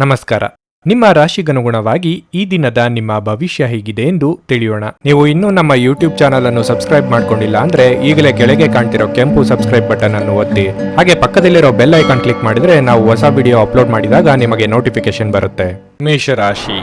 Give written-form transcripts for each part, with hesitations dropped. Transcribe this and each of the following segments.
ನಮಸ್ಕಾರ. ನಿಮ್ಮ ರಾಶಿಗನುಗುಣವಾಗಿ ಈ ದಿನದ ನಿಮ್ಮ ಭವಿಷ್ಯ ಹೇಗಿದೆ ಎಂದು ತಿಳಿಯೋಣ. ನೀವು ಇನ್ನೂ ನಮ್ಮ ಯೂಟ್ಯೂಬ್ ಚಾನಲ್ ಅನ್ನು ಸಬ್ಸ್ಕ್ರೈಬ್ ಮಾಡ್ಕೊಂಡಿಲ್ಲ ಅಂದ್ರೆ ಈಗಲೇ ಕೆಳಗೆ ಕಾಣ್ತಿರೋ ಕೆಂಪು ಸಬ್ಸ್ಕ್ರೈಬ್ ಬಟನ್ ಅನ್ನು ಒತ್ತಿ. ಹಾಗೆ ಪಕ್ಕದಲ್ಲಿರೋ ಬೆಲ್ ಐಕಾನ್ ಕ್ಲಿಕ್ ಮಾಡಿದ್ರೆ ನಾವು ಹೊಸ ವಿಡಿಯೋ ಅಪ್ಲೋಡ್ ಮಾಡಿದಾಗ ನಿಮಗೆ ನೋಟಿಫಿಕೇಶನ್ ಬರುತ್ತೆ. ಮೇಷರಾಶಿ,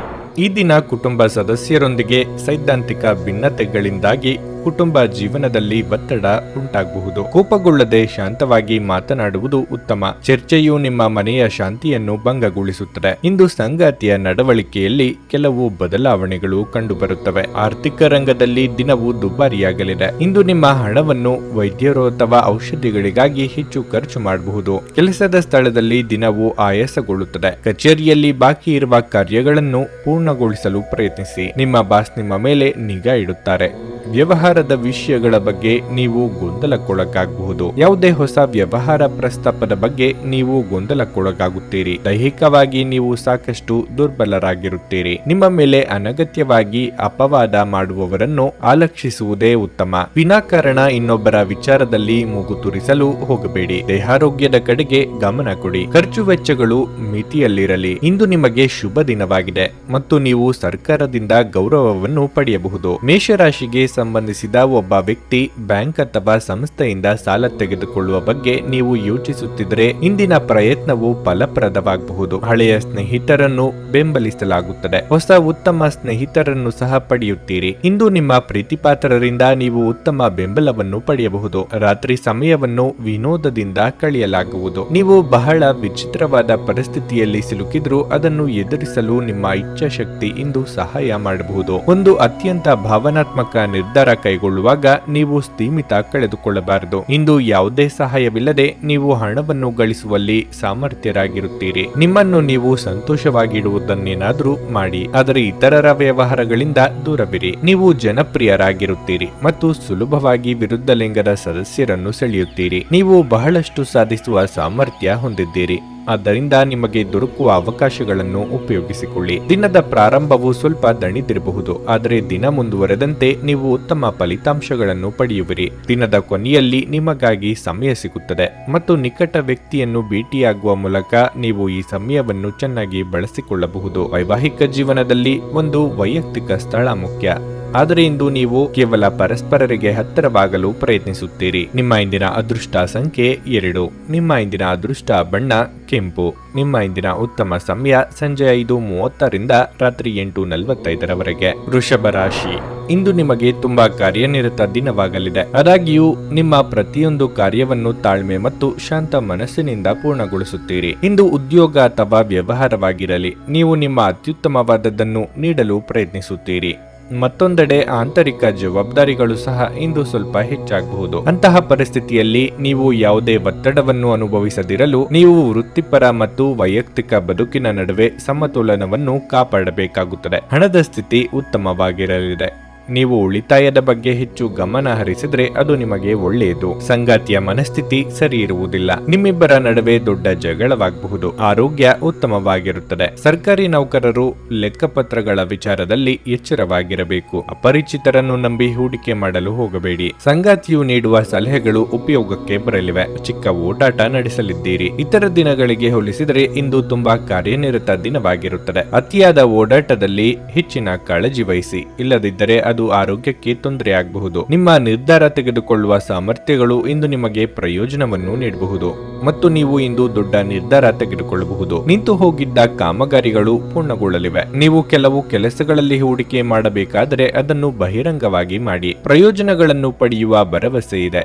ಈ ದಿನ ಕುಟುಂಬ ಸದಸ್ಯರೊಂದಿಗೆ ಸೈದ್ಧಾಂತಿಕ ಭಿನ್ನತೆಗಳಿಂದಾಗಿ ಕುಟುಂಬ ಜೀವನದಲ್ಲಿ ಒತ್ತಡ ಉಂಟಾಗಬಹುದು. ಕೋಪಗೊಳ್ಳದೆ ಶಾಂತವಾಗಿ ಮಾತನಾಡುವುದು ಉತ್ತಮ. ಚರ್ಚೆಯು ನಿಮ್ಮ ಮನೆಯ ಶಾಂತಿಯನ್ನು ಭಂಗಗೊಳಿಸುತ್ತದೆ. ಇಂದು ಸಂಗಾತಿಯ ನಡವಳಿಕೆಯಲ್ಲಿ ಕೆಲವು ಬದಲಾವಣೆಗಳು ಕಂಡುಬರುತ್ತವೆ. ಆರ್ಥಿಕ ರಂಗದಲ್ಲಿ ದಿನವು ದುಬಾರಿಯಾಗಲಿದೆ. ಇಂದು ನಿಮ್ಮ ಹಣವನ್ನು ವೈದ್ಯರು ಅಥವಾ ಔಷಧಿಗಳಿಗಾಗಿ ಹೆಚ್ಚು ಖರ್ಚು ಮಾಡಬಹುದು. ಕೆಲಸದ ಸ್ಥಳದಲ್ಲಿ ದಿನವು ಆಯಾಸಗೊಳ್ಳುತ್ತದೆ. ಕಚೇರಿಯಲ್ಲಿ ಬಾಕಿ ಇರುವ ಕಾರ್ಯಗಳನ್ನು ಪೂರ್ಣಗೊಳಿಸಲು ಪ್ರಯತ್ನಿಸಿ. ನಿಮ್ಮ ಬಾಸ್ ನಿಮ್ಮ ಮೇಲೆ ನಿಗಾ ಇಡುತ್ತಾರೆ. ವ್ಯವಹಾರದ ವಿಷಯಗಳ ಬಗ್ಗೆ ನೀವು ಗೊಂದಲಕ್ಕೊಳಗಾಗಬಹುದು. ಯಾವುದೇ ಹೊಸ ವ್ಯವಹಾರ ಪ್ರಸ್ತಾಪದ ಬಗ್ಗೆ ನೀವು ಗೊಂದಲಕ್ಕೊಳಗಾಗುತ್ತೀರಿ. ದೈಹಿಕವಾಗಿ ನೀವು ಸಾಕಷ್ಟು ದುರ್ಬಲರಾಗಿರುತ್ತೀರಿ. ನಿಮ್ಮ ಮೇಲೆ ಅನಗತ್ಯವಾಗಿ ಅಪವಾದ ಮಾಡುವವರನ್ನು ಆಲಕ್ಷಿಸುವುದೇ ಉತ್ತಮ. ವಿನಾಕಾರಣ ಇನ್ನೊಬ್ಬರ ವಿಚಾರದಲ್ಲಿ ಮೂಗು ತುರಿಸಲು ಹೋಗಬೇಡಿ. ದೇಹಾರೋಗ್ಯದ ಕಡೆಗೆ ಗಮನ ಕೊಡಿ. ಖರ್ಚು ವೆಚ್ಚಗಳು ಮಿತಿಯಲ್ಲಿರಲಿ. ಇಂದು ನಿಮಗೆ ಶುಭ ದಿನವಾಗಿದೆ ಮತ್ತು ನೀವು ಸರ್ಕಾರದಿಂದ ಗೌರವವನ್ನು ಪಡೆಯಬಹುದು. ಮೇಷರಾಶಿಗೆ ಸಂಬಂಧಿಸಿದ ಒಬ್ಬ ವ್ಯಕ್ತಿ ಬ್ಯಾಂಕ್ ಅಥವಾ ಸಂಸ್ಥೆಯಿಂದ ಸಾಲ ತೆಗೆದುಕೊಳ್ಳುವ ಬಗ್ಗೆ ನೀವು ಯೋಚಿಸುತ್ತಿದ್ದರೆ ಇಂದಿನ ಪ್ರಯತ್ನವು ಫಲಪ್ರದವಾಗಬಹುದು. ಹಳೆಯ ಸ್ನೇಹಿತರನ್ನು ಬೆಂಬಲಿಸಲಾಗುತ್ತದೆ. ಹೊಸ ಉತ್ತಮ ಸ್ನೇಹಿತರನ್ನು ಸಹ ಪಡೆಯುತ್ತೀರಿ. ಇಂದು ನಿಮ್ಮ ಪ್ರೀತಿಪಾತ್ರರಿಂದ ನೀವು ಉತ್ತಮ ಬೆಂಬಲವನ್ನು ಪಡೆಯಬಹುದು. ರಾತ್ರಿ ಸಮಯವನ್ನು ವಿನೋದದಿಂದ ಕಳೆಯಲಾಗುವುದು. ನೀವು ಬಹಳ ವಿಚಿತ್ರವಾದ ಪರಿಸ್ಥಿತಿಯಲ್ಲಿ ಸಿಲುಕಿದ್ರೂ ಅದನ್ನು ಎದುರಿಸಲು ನಿಮ್ಮ ಇಚ್ಛಾಶಕ್ತಿ ಇಂದು ಸಹಾಯ ಮಾಡಬಹುದು. ಒಂದು ಅತ್ಯಂತ ಭಾವನಾತ್ಮಕ ನಿರ್ಧಾರ ಕೈಗೊಳ್ಳುವಾಗ ನೀವು ಸ್ಥಿಮಿತ ಕಳೆದುಕೊಳ್ಳಬಾರದು. ಇಂದು ಯಾವುದೇ ಸಹಾಯವಿಲ್ಲದೆ ನೀವು ಹಣವನ್ನು ಗಳಿಸುವಲ್ಲಿ ಸಾಮರ್ಥ್ಯರಾಗಿರುತ್ತೀರಿ. ನಿಮ್ಮನ್ನು ನೀವು ಸಂತೋಷವಾಗಿಡುವುದನ್ನೇನಾದ್ರೂ ಮಾಡಿ, ಆದರೆ ಇತರರ ವ್ಯವಹಾರಗಳಿಂದ ದೂರವಿರಿ. ನೀವು ಜನಪ್ರಿಯರಾಗಿರುತ್ತೀರಿ ಮತ್ತು ಸುಲಭವಾಗಿ ವಿರುದ್ಧ ಲಿಂಗದ ಸದಸ್ಯರನ್ನು ಸೆಳೆಯುತ್ತೀರಿ. ನೀವು ಬಹಳಷ್ಟು ಸಾಧಿಸುವ ಸಾಮರ್ಥ್ಯ ಹೊಂದಿದ್ದೀರಿ. ಆದ್ದರಿಂದ ನಿಮಗೆ ದೊರಕುವ ಅವಕಾಶಗಳನ್ನು ಉಪಯೋಗಿಸಿಕೊಳ್ಳಿ. ದಿನದ ಪ್ರಾರಂಭವು ಸ್ವಲ್ಪ ದಣಿದಿರಬಹುದು, ಆದರೆ ದಿನ ಮುಂದುವರೆದಂತೆ ನೀವು ಉತ್ತಮ ಫಲಿತಾಂಶಗಳನ್ನು ಪಡೆಯುವಿರಿ. ದಿನದ ಕೊನೆಯಲ್ಲಿ ನಿಮಗಾಗಿ ಸಮಯ ಸಿಗುತ್ತದೆ ಮತ್ತು ನಿಕಟ ವ್ಯಕ್ತಿಯನ್ನು ಭೇಟಿಯಾಗುವ ಮೂಲಕ ನೀವು ಈ ಸಮಯವನ್ನು ಚೆನ್ನಾಗಿ ಬಳಸಿಕೊಳ್ಳಬಹುದು. ವೈವಾಹಿಕ ಜೀವನದಲ್ಲಿ ಒಂದು ವೈಯಕ್ತಿಕ ಸ್ಥಳ ಮುಖ್ಯ, ಆದರೆ ಇಂದು ನೀವು ಕೇವಲ ಪರಸ್ಪರರಿಗೆ ಹತ್ತಿರವಾಗಲು ಪ್ರಯತ್ನಿಸುತ್ತೀರಿ. ನಿಮ್ಮ ಇಂದಿನ ಅದೃಷ್ಟ ಸಂಖ್ಯೆ 2. ನಿಮ್ಮ ಇಂದಿನ ಅದೃಷ್ಟ ಬಣ್ಣ ಕೆಂಪು. ನಿಮ್ಮ ಇಂದಿನ ಉತ್ತಮ ಸಮಯ ಸಂಜೆ 5:30ರಿಂದ ರಾತ್ರಿ 8:45ರವರೆಗೆ. ವೃಷಭ ರಾಶಿ, ಇಂದು ನಿಮಗೆ ತುಂಬಾ ಕಾರ್ಯನಿರತ ದಿನವಾಗಲಿದೆ. ಆದಾಗ್ಯೂ ನಿಮ್ಮ ಪ್ರತಿಯೊಂದು ಕಾರ್ಯವನ್ನು ತಾಳ್ಮೆ ಮತ್ತು ಶಾಂತ ಮನಸ್ಸಿನಿಂದ ಪೂರ್ಣಗೊಳಿಸುತ್ತೀರಿ. ಇಂದು ಉದ್ಯೋಗ ಅಥವಾ ವ್ಯವಹಾರವಾಗಿರಲಿ, ನೀವು ನಿಮ್ಮ ಅತ್ಯುತ್ತಮವಾದದ್ದನ್ನು ನೀಡಲು ಪ್ರಯತ್ನಿಸುತ್ತೀರಿ. ಮತ್ತೊಂದೆಡೆ ಆಂತರಿಕ ಜವಾಬ್ದಾರಿಗಳು ಸಹ ಇಂದು ಸ್ವಲ್ಪ ಹೆಚ್ಚಾಗಬಹುದು. ಅಂತಹ ಪರಿಸ್ಥಿತಿಯಲ್ಲಿ ನೀವು ಯಾವುದೇ ಒತ್ತಡವನ್ನು ಅನುಭವಿಸದಿರಲು ನೀವು ವೃತ್ತಿಪರ ಮತ್ತು ವೈಯಕ್ತಿಕ ಬದುಕಿನ ನಡುವೆ ಸಮತೋಲನವನ್ನು ಕಾಪಾಡಬೇಕಾಗುತ್ತದೆ. ಹಣದ ಸ್ಥಿತಿ ಉತ್ತಮವಾಗಿರಲಿದೆ. ನೀವು ಉಳಿತಾಯದ ಬಗ್ಗೆ ಹೆಚ್ಚು ಗಮನ ಹರಿಸಿದ್ರೆ ಅದು ನಿಮಗೆ ಒಳ್ಳೆಯದು. ಸಂಗಾತಿಯ ಮನಸ್ಥಿತಿ ಸರಿ ಇರುವುದಿಲ್ಲ. ನಿಮ್ಮಿಬ್ಬರ ನಡುವೆ ದೊಡ್ಡ ಜಗಳವಾಗಬಹುದು. ಆರೋಗ್ಯ ಉತ್ತಮವಾಗಿರುತ್ತದೆ. ಸರ್ಕಾರಿ ನೌಕರರು ಲೆಕ್ಕಪತ್ರಗಳ ವಿಚಾರದಲ್ಲಿ ಎಚ್ಚರವಾಗಿರಬೇಕು. ಅಪರಿಚಿತರನ್ನು ನಂಬಿ ಹೂಡಿಕೆ ಮಾಡಲು ಹೋಗಬೇಡಿ. ಸಂಗಾತಿಯು ನೀಡುವ ಸಲಹೆಗಳು ಉಪಯೋಗಕ್ಕೆ ಬರಲಿವೆ. ಚಿಕ್ಕ ಓಡಾಟ ನಡೆಸಲಿದ್ದೀರಿ. ಇತರ ದಿನಗಳಿಗೆ ಹೋಲಿಸಿದರೆ ಇಂದು ತುಂಬಾ ಕಾರ್ಯನಿರತ ದಿನವಾಗಿರುತ್ತದೆ. ಅತಿಯಾದ ಓಡಾಟದಲ್ಲಿ ಹೆಚ್ಚಿನ ಕಾಳಜಿ ವಹಿಸಿ, ಇಲ್ಲದಿದ್ದರೆ ಅದು ಆರೋಗ್ಯಕ್ಕೆ ತೊಂದರೆಯಾಗಬಹುದು. ನಿಮ್ಮ ನಿರ್ಧಾರ ತೆಗೆದುಕೊಳ್ಳುವ ಸಾಮರ್ಥ್ಯಗಳು ಇಂದು ನಿಮಗೆ ಪ್ರಯೋಜನವನ್ನು ನೀಡಬಹುದು ಮತ್ತು ನೀವು ಇಂದು ದೊಡ್ಡ ನಿರ್ಧಾರ ತೆಗೆದುಕೊಳ್ಳಬಹುದು. ನಿಂತು ಹೋಗಿದ್ದ ಕಾಮಗಾರಿಗಳು ಪೂರ್ಣಗೊಳ್ಳಲಿವೆ. ನೀವು ಕೆಲವು ಕೆಲಸಗಳಲ್ಲಿ ಹೂಡಿಕೆ ಮಾಡಬೇಕಾದರೆ ಅದನ್ನು ಬಹಿರಂಗವಾಗಿ ಮಾಡಿ. ಪ್ರಯೋಜನಗಳನ್ನು ಪಡೆಯುವ ಭರವಸೆ ಇದೆ.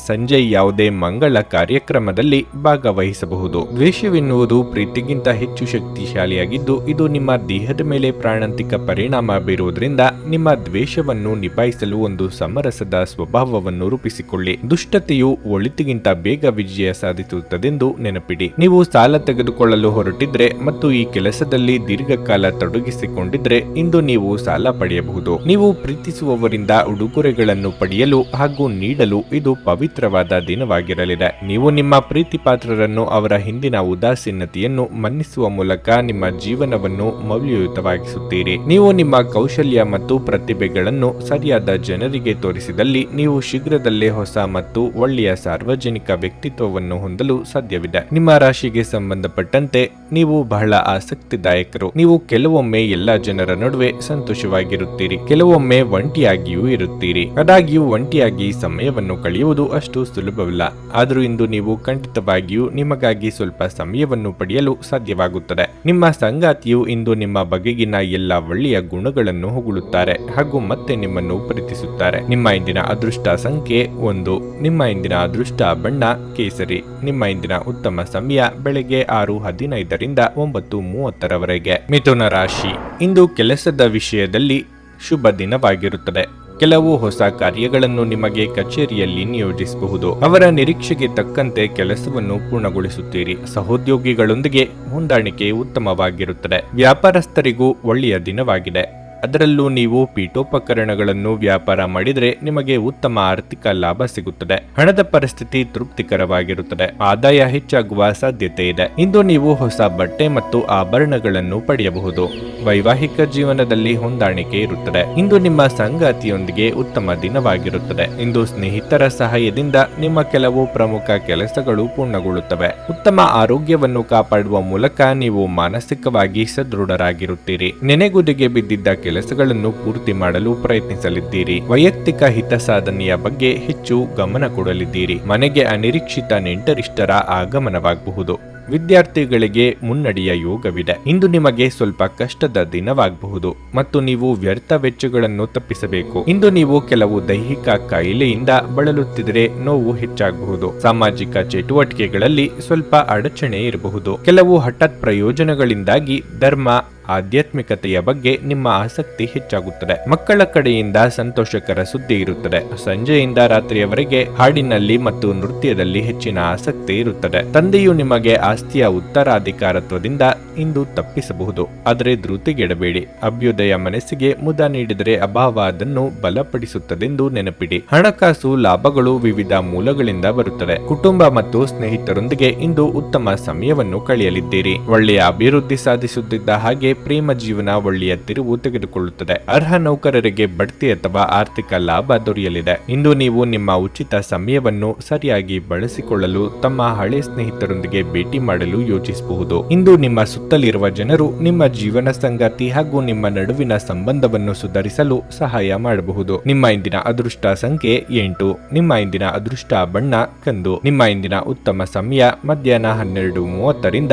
ಸಂಜೆ ಯಾವುದೇ ಮಂಗಳ ಕಾರ್ಯಕ್ರಮದಲ್ಲಿ ಭಾಗವಹಿಸಬಹುದು. ದ್ವೇಷವೆನ್ನುವುದು ಪ್ರೀತಿಗಿಂತ ಹೆಚ್ಚು ಶಕ್ತಿಶಾಲಿಯಾಗಿದ್ದು ಇದು ನಿಮ್ಮ ದೇಹದ ಮೇಲೆ ಪ್ರಾಣಾಂತಿಕ ಪರಿಣಾಮ ಬೀರುವುದರಿಂದ ನಿಮ್ಮ ದ್ವೇಷವನ್ನು ನಿಭಾಯಿಸಲು ಒಂದು ಸಮರಸದ ಸ್ವಭಾವವನ್ನು ರೂಪಿಸಿಕೊಳ್ಳಿ. ದುಷ್ಟತೆಯು ಒಳಿತಿಗಿಂತ ಬೇಗ ವಿಜಯ ಸಾಧಿಸುತ್ತದೆಂದು ನೆನಪಿಡಿ. ನೀವು ಸಾಲ ತೆಗೆದುಕೊಳ್ಳಲು ಹೊರಟಿದ್ರೆ ಮತ್ತು ಈ ಕೆಲಸದಲ್ಲಿ ದೀರ್ಘಕಾಲ ತೊಡಗಿಸಿಕೊಂಡಿದ್ರೆ ಇಂದು ನೀವು ಸಾಲ ಪಡೆಯಬಹುದು. ನೀವು ಪ್ರೀತಿಸುವವರಿಂದ ಉಡುಗೊರೆಗಳನ್ನು ಪಡೆಯಲು ಹಾಗೂ ನೀಡಲು ಇದು ಪವಿತ್ರ ಪವಿತ್ರವಾದ ದಿನವಾಗಿರಲಿದೆ. ನೀವು ನಿಮ್ಮ ಪ್ರೀತಿ ಪಾತ್ರರನ್ನು ಅವರ ಹಿಂದಿನ ಉದಾಸೀನತೆಯನ್ನು ಮನ್ನಿಸುವ ಮೂಲಕ ನಿಮ್ಮ ಜೀವನವನ್ನು ಮೌಲ್ಯಯುತವಾಗಿಸುತ್ತೀರಿ. ನೀವು ನಿಮ್ಮ ಕೌಶಲ್ಯ ಮತ್ತು ಪ್ರತಿಭೆಗಳನ್ನು ಸರಿಯಾದ ಜನರಿಗೆ ತೋರಿಸಿದಲ್ಲಿ ನೀವು ಶೀಘ್ರದಲ್ಲೇ ಹೊಸ ಮತ್ತು ಒಳ್ಳೆಯ ಸಾರ್ವಜನಿಕ ವ್ಯಕ್ತಿತ್ವವನ್ನು ಹೊಂದಲು ಸಾಧ್ಯವಿದೆ. ನಿಮ್ಮ ರಾಶಿಗೆ ಸಂಬಂಧಪಟ್ಟಂತೆ ನೀವು ಬಹಳ ಆಸಕ್ತಿದಾಯಕರು. ನೀವು ಕೆಲವೊಮ್ಮೆ ಎಲ್ಲ ಜನರ ನಡುವೆ ಸಂತೋಷವಾಗಿರುತ್ತೀರಿ, ಕೆಲವೊಮ್ಮೆ ಒಂಟಿಯಾಗಿಯೂ ಇರುತ್ತೀರಿ. ಆದಾಗ್ಯೂ ಒಂಟಿಯಾಗಿ ಸಮಯವನ್ನು ಕಳೆಯುವುದು ಅಷ್ಟು ಸುಲಭವಿಲ್ಲ. ಆದರೂ ಇಂದು ನೀವು ಖಂಡಿತವಾಗಿಯೂ ನಿಮಗಾಗಿ ಸ್ವಲ್ಪ ಸಮಯವನ್ನು ಪಡೆಯಲು ಸಾಧ್ಯವಾಗುತ್ತದೆ. ನಿಮ್ಮ ಸಂಗಾತಿಯು ಇಂದು ನಿಮ್ಮ ಬಗೆಗಿನ ಎಲ್ಲ ಒಳ್ಳೆಯ ಗುಣಗಳನ್ನು ಹೊಗಳುತ್ತಾರೆ ಹಾಗೂ ಮತ್ತೆ ನಿಮ್ಮನ್ನು ಪ್ರೀತಿಸುತ್ತಾರೆ. ನಿಮ್ಮ ಇಂದಿನ ಅದೃಷ್ಟ ಸಂಖ್ಯೆ 1. ನಿಮ್ಮ ಇಂದಿನ ಅದೃಷ್ಟ ಬಣ್ಣ ಕೇಸರಿ. ನಿಮ್ಮ ಇಂದಿನ ಉತ್ತಮ ಸಮಯ ಬೆಳಗ್ಗೆ 6:15ರಿಂದ 9:30ರವರೆಗೆ. ಮಿಥುನ ರಾಶಿ. ಇಂದು ಕೆಲಸದ ವಿಷಯದಲ್ಲಿ ಶುಭ ದಿನವಾಗಿರುತ್ತದೆ. ಕೆಲವು ಹೊಸ ಕಾರ್ಯಗಳನ್ನು ನಿಮಗೆ ಕಚೇರಿಯಲ್ಲಿ ನಿಯೋಜಿಸಬಹುದು. ಅವರ ನಿರೀಕ್ಷೆಗೆ ತಕ್ಕಂತೆ ಕೆಲಸವನ್ನು ಪೂರ್ಣಗೊಳಿಸುತ್ತೀರಿ. ಸಹೋದ್ಯೋಗಿಗಳೊಂದಿಗೆ ಹೊಂದಾಣಿಕೆ ಉತ್ತಮವಾಗಿರುತ್ತದೆ. ವ್ಯಾಪಾರಸ್ಥರಿಗೂ ಒಳ್ಳೆಯ ದಿನವಾಗಿದೆ. ಅದರಲ್ಲೂ ನೀವು ಪೀಠೋಪಕರಣಗಳನ್ನು ವ್ಯಾಪಾರ ಮಾಡಿದರೆ ನಿಮಗೆ ಉತ್ತಮ ಆರ್ಥಿಕ ಲಾಭ ಸಿಗುತ್ತದೆ. ಹಣದ ಪರಿಸ್ಥಿತಿ ತೃಪ್ತಿಕರವಾಗಿರುತ್ತದೆ. ಆದಾಯ ಹೆಚ್ಚಾಗುವ ಸಾಧ್ಯತೆ ಇದೆ. ಇಂದು ನೀವು ಹೊಸ ಬಟ್ಟೆ ಮತ್ತು ಆಭರಣಗಳನ್ನು ಪಡೆಯಬಹುದು. ವೈವಾಹಿಕ ಜೀವನದಲ್ಲಿ ಹೊಂದಾಣಿಕೆ ಇರುತ್ತದೆ. ಇಂದು ನಿಮ್ಮ ಸಂಗಾತಿಯೊಂದಿಗೆ ಉತ್ತಮ ದಿನವಾಗಿರುತ್ತದೆ. ಇಂದು ಸ್ನೇಹಿತರ ಸಹಾಯದಿಂದ ನಿಮ್ಮ ಕೆಲವು ಪ್ರಮುಖ ಕೆಲಸಗಳು ಪೂರ್ಣಗೊಳ್ಳುತ್ತವೆ. ಉತ್ತಮ ಆರೋಗ್ಯವನ್ನು ಕಾಪಾಡುವ ಮೂಲಕ ನೀವು ಮಾನಸಿಕವಾಗಿ ಸದೃಢರಾಗಿರುತ್ತೀರಿ. ನೆನೆಗುದಿಗೆ ಬಿದ್ದಿದ್ದ ಕೆಲಸಗಳನ್ನು ಪೂರ್ತಿ ಮಾಡಲು ಪ್ರಯತ್ನಿಸಲಿದ್ದೀರಿ. ವೈಯಕ್ತಿಕ ಹಿತ ಸಾಧನೆಯ ಬಗ್ಗೆ ಹೆಚ್ಚು ಗಮನ ಕೊಡಲಿದ್ದೀರಿ. ಮನೆಗೆ ಅನಿರೀಕ್ಷಿತ ನೆಂಟರಿಷ್ಟರ ಆಗಮನವಾಗಬಹುದು. ವಿದ್ಯಾರ್ಥಿಗಳಿಗೆ ಮುನ್ನಡೆಯ ಯೋಗವಿದೆ. ಇಂದು ನಿಮಗೆ ಸ್ವಲ್ಪ ಕಷ್ಟದ ದಿನವಾಗಬಹುದು ಮತ್ತು ನೀವು ವ್ಯರ್ಥ ವೆಚ್ಚಗಳನ್ನು ತಪ್ಪಿಸಬೇಕು. ಇಂದು ನೀವು ಕೆಲವು ದೈಹಿಕ ಕಾಯಿಲೆಯಿಂದ ಬಳಲುತ್ತಿದ್ದರೆ ನೋವು ಹೆಚ್ಚಾಗಬಹುದು. ಸಾಮಾಜಿಕ ಚಟುವಟಿಕೆಗಳಲ್ಲಿ ಸ್ವಲ್ಪ ಅಡಚಣೆ ಇರಬಹುದು. ಕೆಲವು ಹಠಾತ್ ಪ್ರಯೋಜನಗಳಿಂದಾಗಿ ಧರ್ಮ ಆಧ್ಯಾತ್ಮಿಕತೆಯ ಬಗ್ಗೆ ನಿಮ್ಮ ಆಸಕ್ತಿ ಹೆಚ್ಚಾಗುತ್ತದೆ. ಮಕ್ಕಳ ಕಡೆಯಿಂದ ಸಂತೋಷಕರ ಸುದ್ದಿ ಇರುತ್ತದೆ. ಸಂಜೆಯಿಂದ ರಾತ್ರಿಯವರೆಗೆ ಹಾಡಿನಲ್ಲಿ ಮತ್ತು ನೃತ್ಯದಲ್ಲಿ ಹೆಚ್ಚಿನ ಆಸಕ್ತಿ ಇರುತ್ತದೆ. ತಂದೆಯು ನಿಮಗೆ ಆಸ್ತಿಯ ಉತ್ತರಾಧಿಕಾರತ್ವದಿಂದ ಇಂದು ತಪ್ಪಿಸಬಹುದು, ಆದರೆ ಧೃತಿಗೆಡಬೇಡಿ. ಅಭ್ಯುದಯ ಮನಸ್ಸಿಗೆ ಮುದ ನೀಡಿದರೆ ಅಭಾವ ಅದನ್ನು ಬಲಪಡಿಸುತ್ತದೆಂದು ನೆನಪಿಡಿ. ಹಣಕಾಸು ಲಾಭಗಳು ವಿವಿಧ ಮೂಲಗಳಿಂದ ಬರುತ್ತದೆ. ಕುಟುಂಬ ಮತ್ತು ಸ್ನೇಹಿತರೊಂದಿಗೆ ಇಂದು ಉತ್ತಮ ಸಮಯವನ್ನು ಕಳೆಯಲಿದ್ದೀರಿ. ಒಳ್ಳೆಯ ಅಭಿವೃದ್ಧಿ ಸಾಧಿಸುತ್ತಿದ್ದ ಹಾಗೆ ಪ್ರೇಮ ಜೀವನ ಒಳ್ಳೆಯ ತಿರುವು ತೆಗೆದುಕೊಳ್ಳುತ್ತದೆ. ಅರ್ಹ ನೌಕರರಿಗೆ ಬಡ್ತಿ ಅಥವಾ ಆರ್ಥಿಕ ಲಾಭ ದೊರೆಯಲಿದೆ. ಇಂದು ನೀವು ನಿಮ್ಮ ಉಚಿತ ಸಮಯವನ್ನು ಸರಿಯಾಗಿ ಬಳಸಿಕೊಳ್ಳಲು ತಮ್ಮ ಹಳೆ ಸ್ನೇಹಿತರೊಂದಿಗೆ ಭೇಟಿ ಮಾಡಲು ಯೋಚಿಸಬಹುದು. ಇಂದು ನಿಮ್ಮ ಸುತ್ತಲಿರುವ ಜನರು ನಿಮ್ಮ ಜೀವನ ಸಂಗಾತಿ ಹಾಗೂ ನಿಮ್ಮ ನಡುವಿನ ಸಂಬಂಧವನ್ನು ಸುಧಾರಿಸಲು ಸಹಾಯ ಮಾಡಬಹುದು. ನಿಮ್ಮ ಇಂದಿನ ಅದೃಷ್ಟ ಸಂಖ್ಯೆ 8. ನಿಮ್ಮ ಇಂದಿನ ಅದೃಷ್ಟ ಬಣ್ಣ ಕಂದು. ನಿಮ್ಮ ಇಂದಿನ ಉತ್ತಮ ಸಮಯ ಮಧ್ಯಾಹ್ನ 12:30ರಿಂದ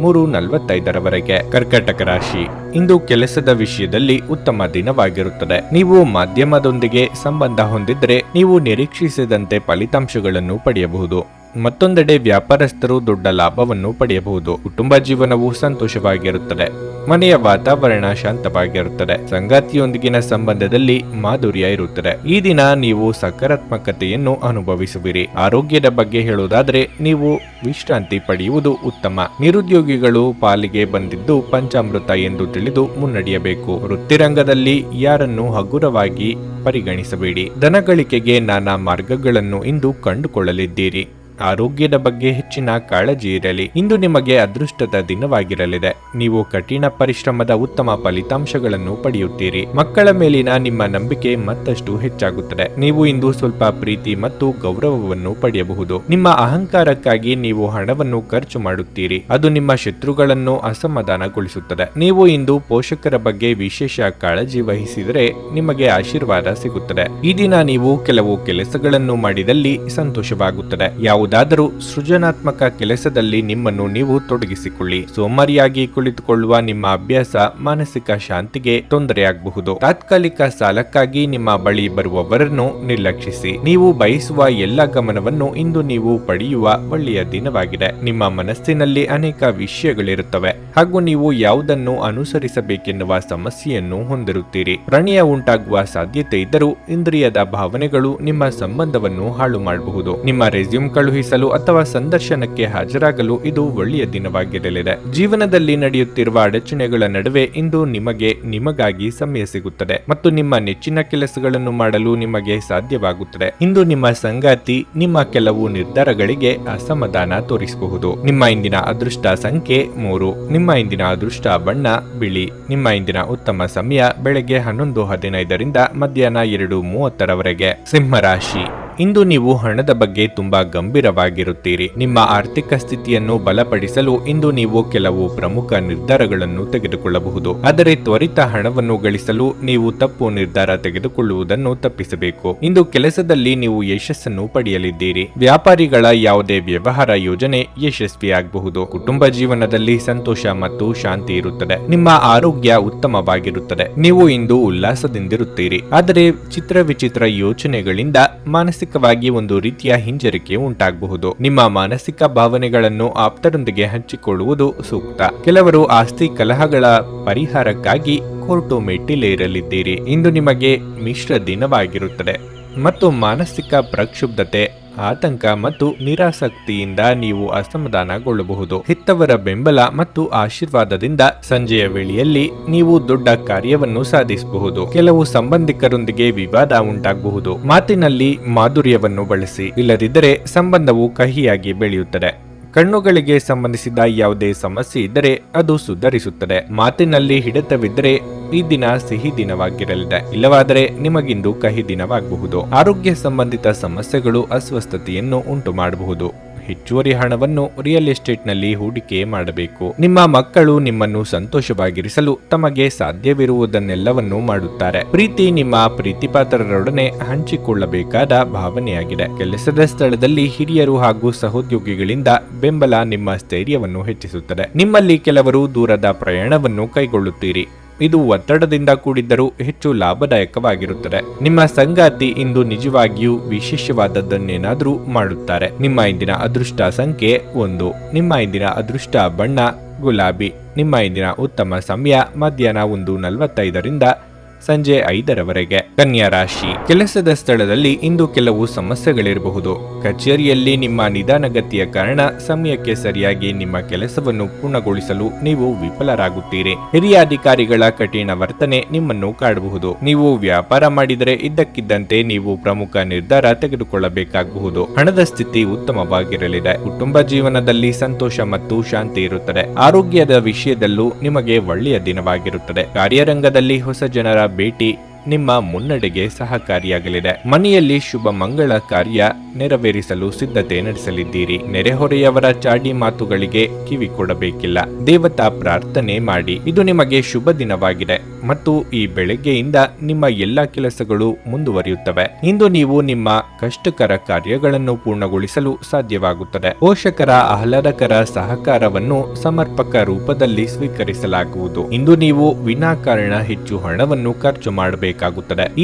3:45ರವರೆಗೆ. ಕರ್ಕಾಟಕ ರಾಶಿ. ಇಂದು ಕೆಲಸದ ವಿಷಯದಲ್ಲಿ ಉತ್ತಮ ದಿನವಾಗಿರುತ್ತದೆ. ನೀವು ಮಾಧ್ಯಮದೊಂದಿಗೆ ಸಂಬಂಧ ಹೊಂದಿದ್ರೆ ನೀವು ನಿರೀಕ್ಷಿಸಿದಂತೆ ಫಲಿತಾಂಶಗಳನ್ನು ಪಡೆಯಬಹುದು. ಮತ್ತೊಂದೆಡೆ ವ್ಯಾಪಾರಸ್ಥರು ದೊಡ್ಡ ಲಾಭವನ್ನು ಪಡೆಯಬಹುದು. ಕುಟುಂಬ ಜೀವನವು ಸಂತೋಷವಾಗಿರುತ್ತದೆ. ಮನೆಯ ವಾತಾವರಣ ಶಾಂತವಾಗಿರುತ್ತದೆ. ಸಂಗಾತಿಯೊಂದಿಗಿನ ಸಂಬಂಧದಲ್ಲಿ ಮಾಧುರ್ಯ ಇರುತ್ತದೆ. ಈ ದಿನ ನೀವು ಸಕಾರಾತ್ಮಕತೆಯನ್ನು ಅನುಭವಿಸುವಿರಿ. ಆರೋಗ್ಯದ ಬಗ್ಗೆ ಹೇಳುವುದಾದರೆ ನೀವು ವಿಶ್ರಾಂತಿ ಪಡೆಯುವುದು ಉತ್ತಮ. ನಿರುದ್ಯೋಗಿಗಳು ಪಾಲಿಗೆ ಬಂದಿದ್ದು ಪಂಚಾಮೃತ ಎಂದು ತಿಳಿದು ಮುನ್ನಡೆಯಬೇಕು. ವೃತ್ತಿರಂಗದಲ್ಲಿ ಯಾರನ್ನು ಹಗುರವಾಗಿ ಪರಿಗಣಿಸಬೇಡಿ. ಧನಗಳಿಕೆಗೆ ನಾನಾ ಮಾರ್ಗಗಳನ್ನು ಇಂದು ಕಂಡುಕೊಳ್ಳಲಿದ್ದೀರಿ. ಆರೋಗ್ಯದ ಬಗ್ಗೆ ಹೆಚ್ಚಿನ ಕಾಳಜಿ ಇರಲಿ. ಇಂದು ನಿಮಗೆ ಅದೃಷ್ಟದ ದಿನವಾಗಿರಲಿದೆ. ನೀವು ಕಠಿಣ ಪರಿಶ್ರಮದ ಉತ್ತಮ ಫಲಿತಾಂಶಗಳನ್ನು ಪಡೆಯುತ್ತೀರಿ. ಮಕ್ಕಳ ಮೇಲಿನ ನಿಮ್ಮ ನಂಬಿಕೆ ಮತ್ತಷ್ಟು ಹೆಚ್ಚಾಗುತ್ತದೆ. ನೀವು ಇಂದು ಸ್ವಲ್ಪ ಪ್ರೀತಿ ಮತ್ತು ಗೌರವವನ್ನು ಪಡೆಯಬಹುದು. ನಿಮ್ಮ ಅಹಂಕಾರಕ್ಕಾಗಿ ನೀವು ಹಣವನ್ನು ಖರ್ಚು ಮಾಡುತ್ತೀರಿ. ಅದು ನಿಮ್ಮ ಶತ್ರುಗಳನ್ನು ಅಸಮಾಧಾನಗೊಳಿಸುತ್ತದೆ. ನೀವು ಇಂದು ಪೋಷಕರ ಬಗ್ಗೆ ವಿಶೇಷ ಕಾಳಜಿ ವಹಿಸಿದರೆ ನಿಮಗೆ ಆಶೀರ್ವಾದ ಸಿಗುತ್ತದೆ. ಈ ದಿನ ನೀವು ಕೆಲವು ಕೆಲಸಗಳನ್ನು ಮಾಡಿದಲ್ಲಿ ಸಂತೋಷವಾಗುತ್ತದೆ. ಯಾವುದಾದರೂ ಸೃಜನಾತ್ಮಕ ಕೆಲಸದಲ್ಲಿ ನಿಮ್ಮನ್ನು ನೀವು ತೊಡಗಿಸಿಕೊಳ್ಳಿ. ಸೋಮಾರಿಯಾಗಿ ಕುಳಿತುಕೊಳ್ಳುವ ನಿಮ್ಮ ಅಭ್ಯಾಸ ಮಾನಸಿಕ ಶಾಂತಿಗೆ ತೊಂದರೆಯಾಗಬಹುದು. ತಾತ್ಕಾಲಿಕ ಸಾಲಕ್ಕಾಗಿ ನಿಮ್ಮ ಬಳಿ ಬರುವವರನ್ನು ನಿರ್ಲಕ್ಷಿಸಿ. ನೀವು ಬಯಸುವ ಎಲ್ಲ ಗಮನವನ್ನು ಇಂದು ನೀವು ಪಡೆಯುವ ಒಳ್ಳೆಯ ದಿನವಾಗಿದೆ. ನಿಮ್ಮ ಮನಸ್ಸಿನಲ್ಲಿ ಅನೇಕ ವಿಷಯಗಳಿರುತ್ತವೆ ಹಾಗೂ ನೀವು ಯಾವುದನ್ನು ಅನುಸರಿಸಬೇಕೆನ್ನುವ ಸಮಸ್ಯೆಯನ್ನು ಹೊಂದಿರುತ್ತೀರಿ. ಪ್ರಣಯ ಉಂಟಾಗುವ ಸಾಧ್ಯತೆ ಇದ್ದರೂ ಇಂದ್ರಿಯದ ಭಾವನೆಗಳು ನಿಮ್ಮ ಸಂಬಂಧವನ್ನು ಹಾಳು ಮಾಡಬಹುದು. ನಿಮ್ಮ ರೆಸ್ಯೂಮ್ ಕಳುಹಿಸಲು ಅಥವಾ ಸಂದರ್ಶನಕ್ಕೆ ಹಾಜರಾಗಲು ಇದು ಒಳ್ಳೆಯ ದಿನವಾಗಿರಲಿದೆ. ಜೀವನದಲ್ಲಿ ನಡೆಯುತ್ತಿರುವ ಅಡಚಣೆಗಳ ನಡುವೆ ಇಂದು ನಿಮಗಾಗಿ ಸಮಯ ಸಿಗುತ್ತದೆ ಮತ್ತು ನಿಮ್ಮ ನೆಚ್ಚಿನ ಕೆಲಸಗಳನ್ನು ಮಾಡಲು ನಿಮಗೆ ಸಾಧ್ಯವಾಗುತ್ತದೆ. ಇಂದು ನಿಮ್ಮ ಸಂಗಾತಿ ನಿಮ್ಮ ಕೆಲವು ನಿರ್ಧಾರಗಳಿಗೆ ಅಸಮಾಧಾನ ತೋರಿಸಬಹುದು. ನಿಮ್ಮ ಇಂದಿನ ಅದೃಷ್ಟ ಸಂಖ್ಯೆ 3. ನಿಮ್ಮ ಇಂದಿನ ಅದೃಷ್ಟ ಬಣ್ಣ ಬಿಳಿ. ನಿಮ್ಮ ಇಂದಿನ ಉತ್ತಮ ಸಮಯ ಬೆಳಗ್ಗೆ 11:15 ಮಧ್ಯಾಹ್ನ 2:30 ಸಿಂಹರಾಶಿ. ಇಂದು ನೀವು ಹಣದ ಬಗ್ಗೆ ತುಂಬಾ ಗಂಭೀರವಾಗಿರುತ್ತೀರಿ. ನಿಮ್ಮ ಆರ್ಥಿಕ ಸ್ಥಿತಿಯನ್ನು ಬಲಪಡಿಸಲು ಇಂದು ನೀವು ಕೆಲವು ಪ್ರಮುಖ ನಿರ್ಧಾರಗಳನ್ನು ತೆಗೆದುಕೊಳ್ಳಬಹುದು. ಆದರೆ ತ್ವರಿತ ಹಣವನ್ನು ಗಳಿಸಲು ನೀವು ತಪ್ಪು ನಿರ್ಧಾರ ತೆಗೆದುಕೊಳ್ಳುವುದನ್ನು ತಪ್ಪಿಸಬೇಕು. ಇಂದು ಕೆಲಸದಲ್ಲಿ ನೀವು ಯಶಸ್ಸನ್ನು ಪಡೆಯಲಿದ್ದೀರಿ. ವ್ಯಾಪಾರಿಗಳ ಯಾವುದೇ ವ್ಯವಹಾರ ಯೋಜನೆ ಯಶಸ್ವಿಯಾಗಬಹುದು. ಕುಟುಂಬ ಜೀವನದಲ್ಲಿ ಸಂತೋಷ ಮತ್ತು ಶಾಂತಿ ಇರುತ್ತದೆ. ನಿಮ್ಮ ಆರೋಗ್ಯ ಉತ್ತಮವಾಗಿರುತ್ತದೆ. ನೀವು ಇಂದು ಉಲ್ಲಾಸದಿಂದಿರುತ್ತೀರಿ. ಆದರೆ ವಿಚಿತ್ರ ಯೋಚನೆಗಳಿಂದ ಮಾನಸಿಕವಾಗಿ ಒಂದು ರೀತಿಯ ಹಿಂಜರಿಕೆ ಉಂಟಾಗಬಹುದು. ನಿಮ್ಮ ಮಾನಸಿಕ ಭಾವನೆಗಳನ್ನು ಆಪ್ತರೊಂದಿಗೆ ಹಂಚಿಕೊಳ್ಳುವುದು ಸೂಕ್ತ. ಕೆಲವರು ಆಸ್ತಿ ಕಲಹಗಳ ಪರಿಹಾರಕ್ಕಾಗಿ ಕೋರ್ಟು ಮೆಟ್ಟಿಲೇರಲಿದ್ದೀರಿ. ಇಂದು ನಿಮಗೆ ಮಿಶ್ರ ದಿನವಾಗಿರುತ್ತದೆ ಮತ್ತು ಮಾನಸಿಕ ಪ್ರಕ್ಷುಬ್ಧತೆ, ಆತಂಕ ಮತ್ತು ನಿರಾಸಕ್ತಿಯಿಂದ ನೀವು ಅಸಮಾಧಾನಗೊಳ್ಳಬಹುದು. ಹೆತ್ತವರ ಬೆಂಬಲ ಮತ್ತು ಆಶೀರ್ವಾದದಿಂದ ಸಂಜೆಯ ವೇಳೆಯಲ್ಲಿ ನೀವು ದೊಡ್ಡ ಕಾರ್ಯವನ್ನು ಸಾಧಿಸಬಹುದು. ಕೆಲವು ಸಂಬಂಧಿಕರೊಂದಿಗೆ ವಿವಾದ ಉಂಟಾಗಬಹುದು. ಮಾತಿನಲ್ಲಿ ಮಾಧುರ್ಯವನ್ನು ಬಳಸಿ, ಇಲ್ಲದಿದ್ದರೆ ಸಂಬಂಧವು ಕಹಿಯಾಗಿ ಬೆಳೆಯುತ್ತದೆ. ಕಣ್ಣುಗಳಿಗೆ ಸಂಬಂಧಿಸಿದ ಯಾವುದೇ ಸಮಸ್ಯೆ ಇದ್ದರೆ ಅದು ಸುಧಾರಿಸುತ್ತದೆ. ಮಾತಿನಲ್ಲಿ ಹಿಡಿತವಿದ್ದರೆ ಈ ದಿನ ಸಿಹಿ ದಿನವಾಗಿರಲಿದೆ. ಇಲ್ಲವಾದರೆ ನಿಮಗಿಂದು ಕಹಿ ದಿನವಾಗಬಹುದು. ಆರೋಗ್ಯ ಸಂಬಂಧಿತ ಸಮಸ್ಯೆಗಳು ಅಸ್ವಸ್ಥತೆಯನ್ನು ಉಂಟು ಮಾಡಬಹುದು. ಹೆಚ್ಚುವರಿ ಹಣವನ್ನು ರಿಯಲ್ ಎಸ್ಟೇಟ್ನಲ್ಲಿ ಹೂಡಿಕೆ ಮಾಡಬೇಕು. ನಿಮ್ಮ ಮಕ್ಕಳು ನಿಮ್ಮನ್ನು ಸಂತೋಷವಾಗಿರಿಸಲು ತಮಗೆ ಸಾಧ್ಯವಿರುವುದನ್ನೆಲ್ಲವನ್ನೂ ಮಾಡುತ್ತಾರೆ. ಪ್ರೀತಿ ನಿಮ್ಮ ಪ್ರೀತಿಪಾತ್ರರೊಡನೆ ಹಂಚಿಕೊಳ್ಳಬೇಕಾದ ಭಾವನೆಯಾಗಿದೆ. ಕೆಲಸದ ಸ್ಥಳದಲ್ಲಿ ಹಿರಿಯರು ಹಾಗೂ ಸಹೋದ್ಯೋಗಿಗಳಿಂದ ಬೆಂಬಲ ನಿಮ್ಮ ಸ್ಥೈರ್ಯವನ್ನು ಹೆಚ್ಚಿಸುತ್ತದೆ. ನಿಮ್ಮಲ್ಲಿ ಕೆಲವರು ದೂರದ ಪ್ರಯಾಣವನ್ನು ಕೈಗೊಳ್ಳುತ್ತೀರಿ. ಇದು ಒತ್ತಡದಿಂದ ಕೂಡಿದ್ದರೂ ಹೆಚ್ಚು ಲಾಭದಾಯಕವಾಗಿರುತ್ತದೆ. ನಿಮ್ಮ ಸಂಗಾತಿ ಇಂದು ನಿಜವಾಗಿಯೂ ವಿಶೇಷವಾದದ್ದನ್ನೇನಾದರೂ ಮಾಡುತ್ತಾರೆ. ನಿಮ್ಮ ಇಂದಿನ ಅದೃಷ್ಟ ಸಂಖ್ಯೆ 1. ನಿಮ್ಮ ಇಂದಿನ ಅದೃಷ್ಟ ಬಣ್ಣ ಗುಲಾಬಿ. ನಿಮ್ಮ ಇಂದಿನ ಉತ್ತಮ ಸಮಯ ಮಧ್ಯಾಹ್ನ 1:45 ಸಂಜೆ 5 ಕನ್ಯಾ ರಾಶಿ. ಕೆಲಸದ ಸ್ಥಳದಲ್ಲಿ ಇಂದು ಕೆಲವು ಸಮಸ್ಯೆಗಳಿರಬಹುದು. ಕಚೇರಿಯಲ್ಲಿ ನಿಮ್ಮ ನಿಧಾನಗತಿಯ ಕಾರಣ ಸಮಯಕ್ಕೆ ಸರಿಯಾಗಿ ನಿಮ್ಮ ಕೆಲಸವನ್ನು ಪೂರ್ಣಗೊಳಿಸಲು ನೀವು ವಿಫಲರಾಗುತ್ತೀರಿ. ಹಿರಿಯ ಅಧಿಕಾರಿಗಳ ಕಠಿಣ ವರ್ತನೆ ನಿಮ್ಮನ್ನು ಕಾಡಬಹುದು. ನೀವು ವ್ಯಾಪಾರ ಮಾಡಿದರೆ ಇದ್ದಕ್ಕಿದ್ದಂತೆ ನೀವು ಪ್ರಮುಖ ನಿರ್ಧಾರ ತೆಗೆದುಕೊಳ್ಳಬೇಕಾಗಬಹುದು. ಹಣದ ಸ್ಥಿತಿ ಉತ್ತಮವಾಗಿರಲಿದೆ. ಕುಟುಂಬ ಜೀವನದಲ್ಲಿ ಸಂತೋಷ ಮತ್ತು ಶಾಂತಿ ಇರುತ್ತದೆ. ಆರೋಗ್ಯದ ವಿಷಯದಲ್ಲೂ ನಿಮಗೆ ಒಳ್ಳೆಯ ದಿನವಾಗಿರುತ್ತದೆ. ಕಾರ್ಯರಂಗದಲ್ಲಿ ಹೊಸ ಜನರ ಭೇಟಿ ನಿಮ್ಮ ಮುನ್ನಡೆಗೆ ಸಹಕಾರಿಯಾಗಲಿದೆ. ಮನೆಯಲ್ಲಿ ಶುಭ ಮಂಗಳ ಕಾರ್ಯ ನೆರವೇರಿಸಲು ಸಿದ್ಧತೆ ನಡೆಸಲಿದ್ದೀರಿ. ನೆರೆಹೊರೆಯವರ ಚಾಡಿ ಮಾತುಗಳಿಗೆ ಕಿವಿ ಕೊಡಬೇಕಿಲ್ಲ. ದೇವತಾ ಪ್ರಾರ್ಥನೆ ಮಾಡಿ. ಇದು ನಿಮಗೆ ಶುಭ ದಿನವಾಗಿದೆ ಮತ್ತು ಈ ಬೆಳಗ್ಗೆಯಿಂದ ನಿಮ್ಮ ಎಲ್ಲ ಕೆಲಸಗಳು ಮುಂದುವರಿಯುತ್ತವೆ. ಇಂದು ನೀವು ನಿಮ್ಮ ಕಷ್ಟಕರ ಕಾರ್ಯಗಳನ್ನು ಪೂರ್ಣಗೊಳಿಸಲು ಸಾಧ್ಯವಾಗುತ್ತದೆ. ಪೋಷಕರ ಆಹ್ಲಾದಕರ ಸಹಕಾರವನ್ನು ಸಮರ್ಪಕ ರೂಪದಲ್ಲಿ ಸ್ವೀಕರಿಸಲಾಗುವುದು. ಇಂದು ನೀವು ವಿನಾಕಾರಣ ಹೆಚ್ಚು ಹಣವನ್ನು ಖರ್ಚು ಮಾಡಬೇಕು.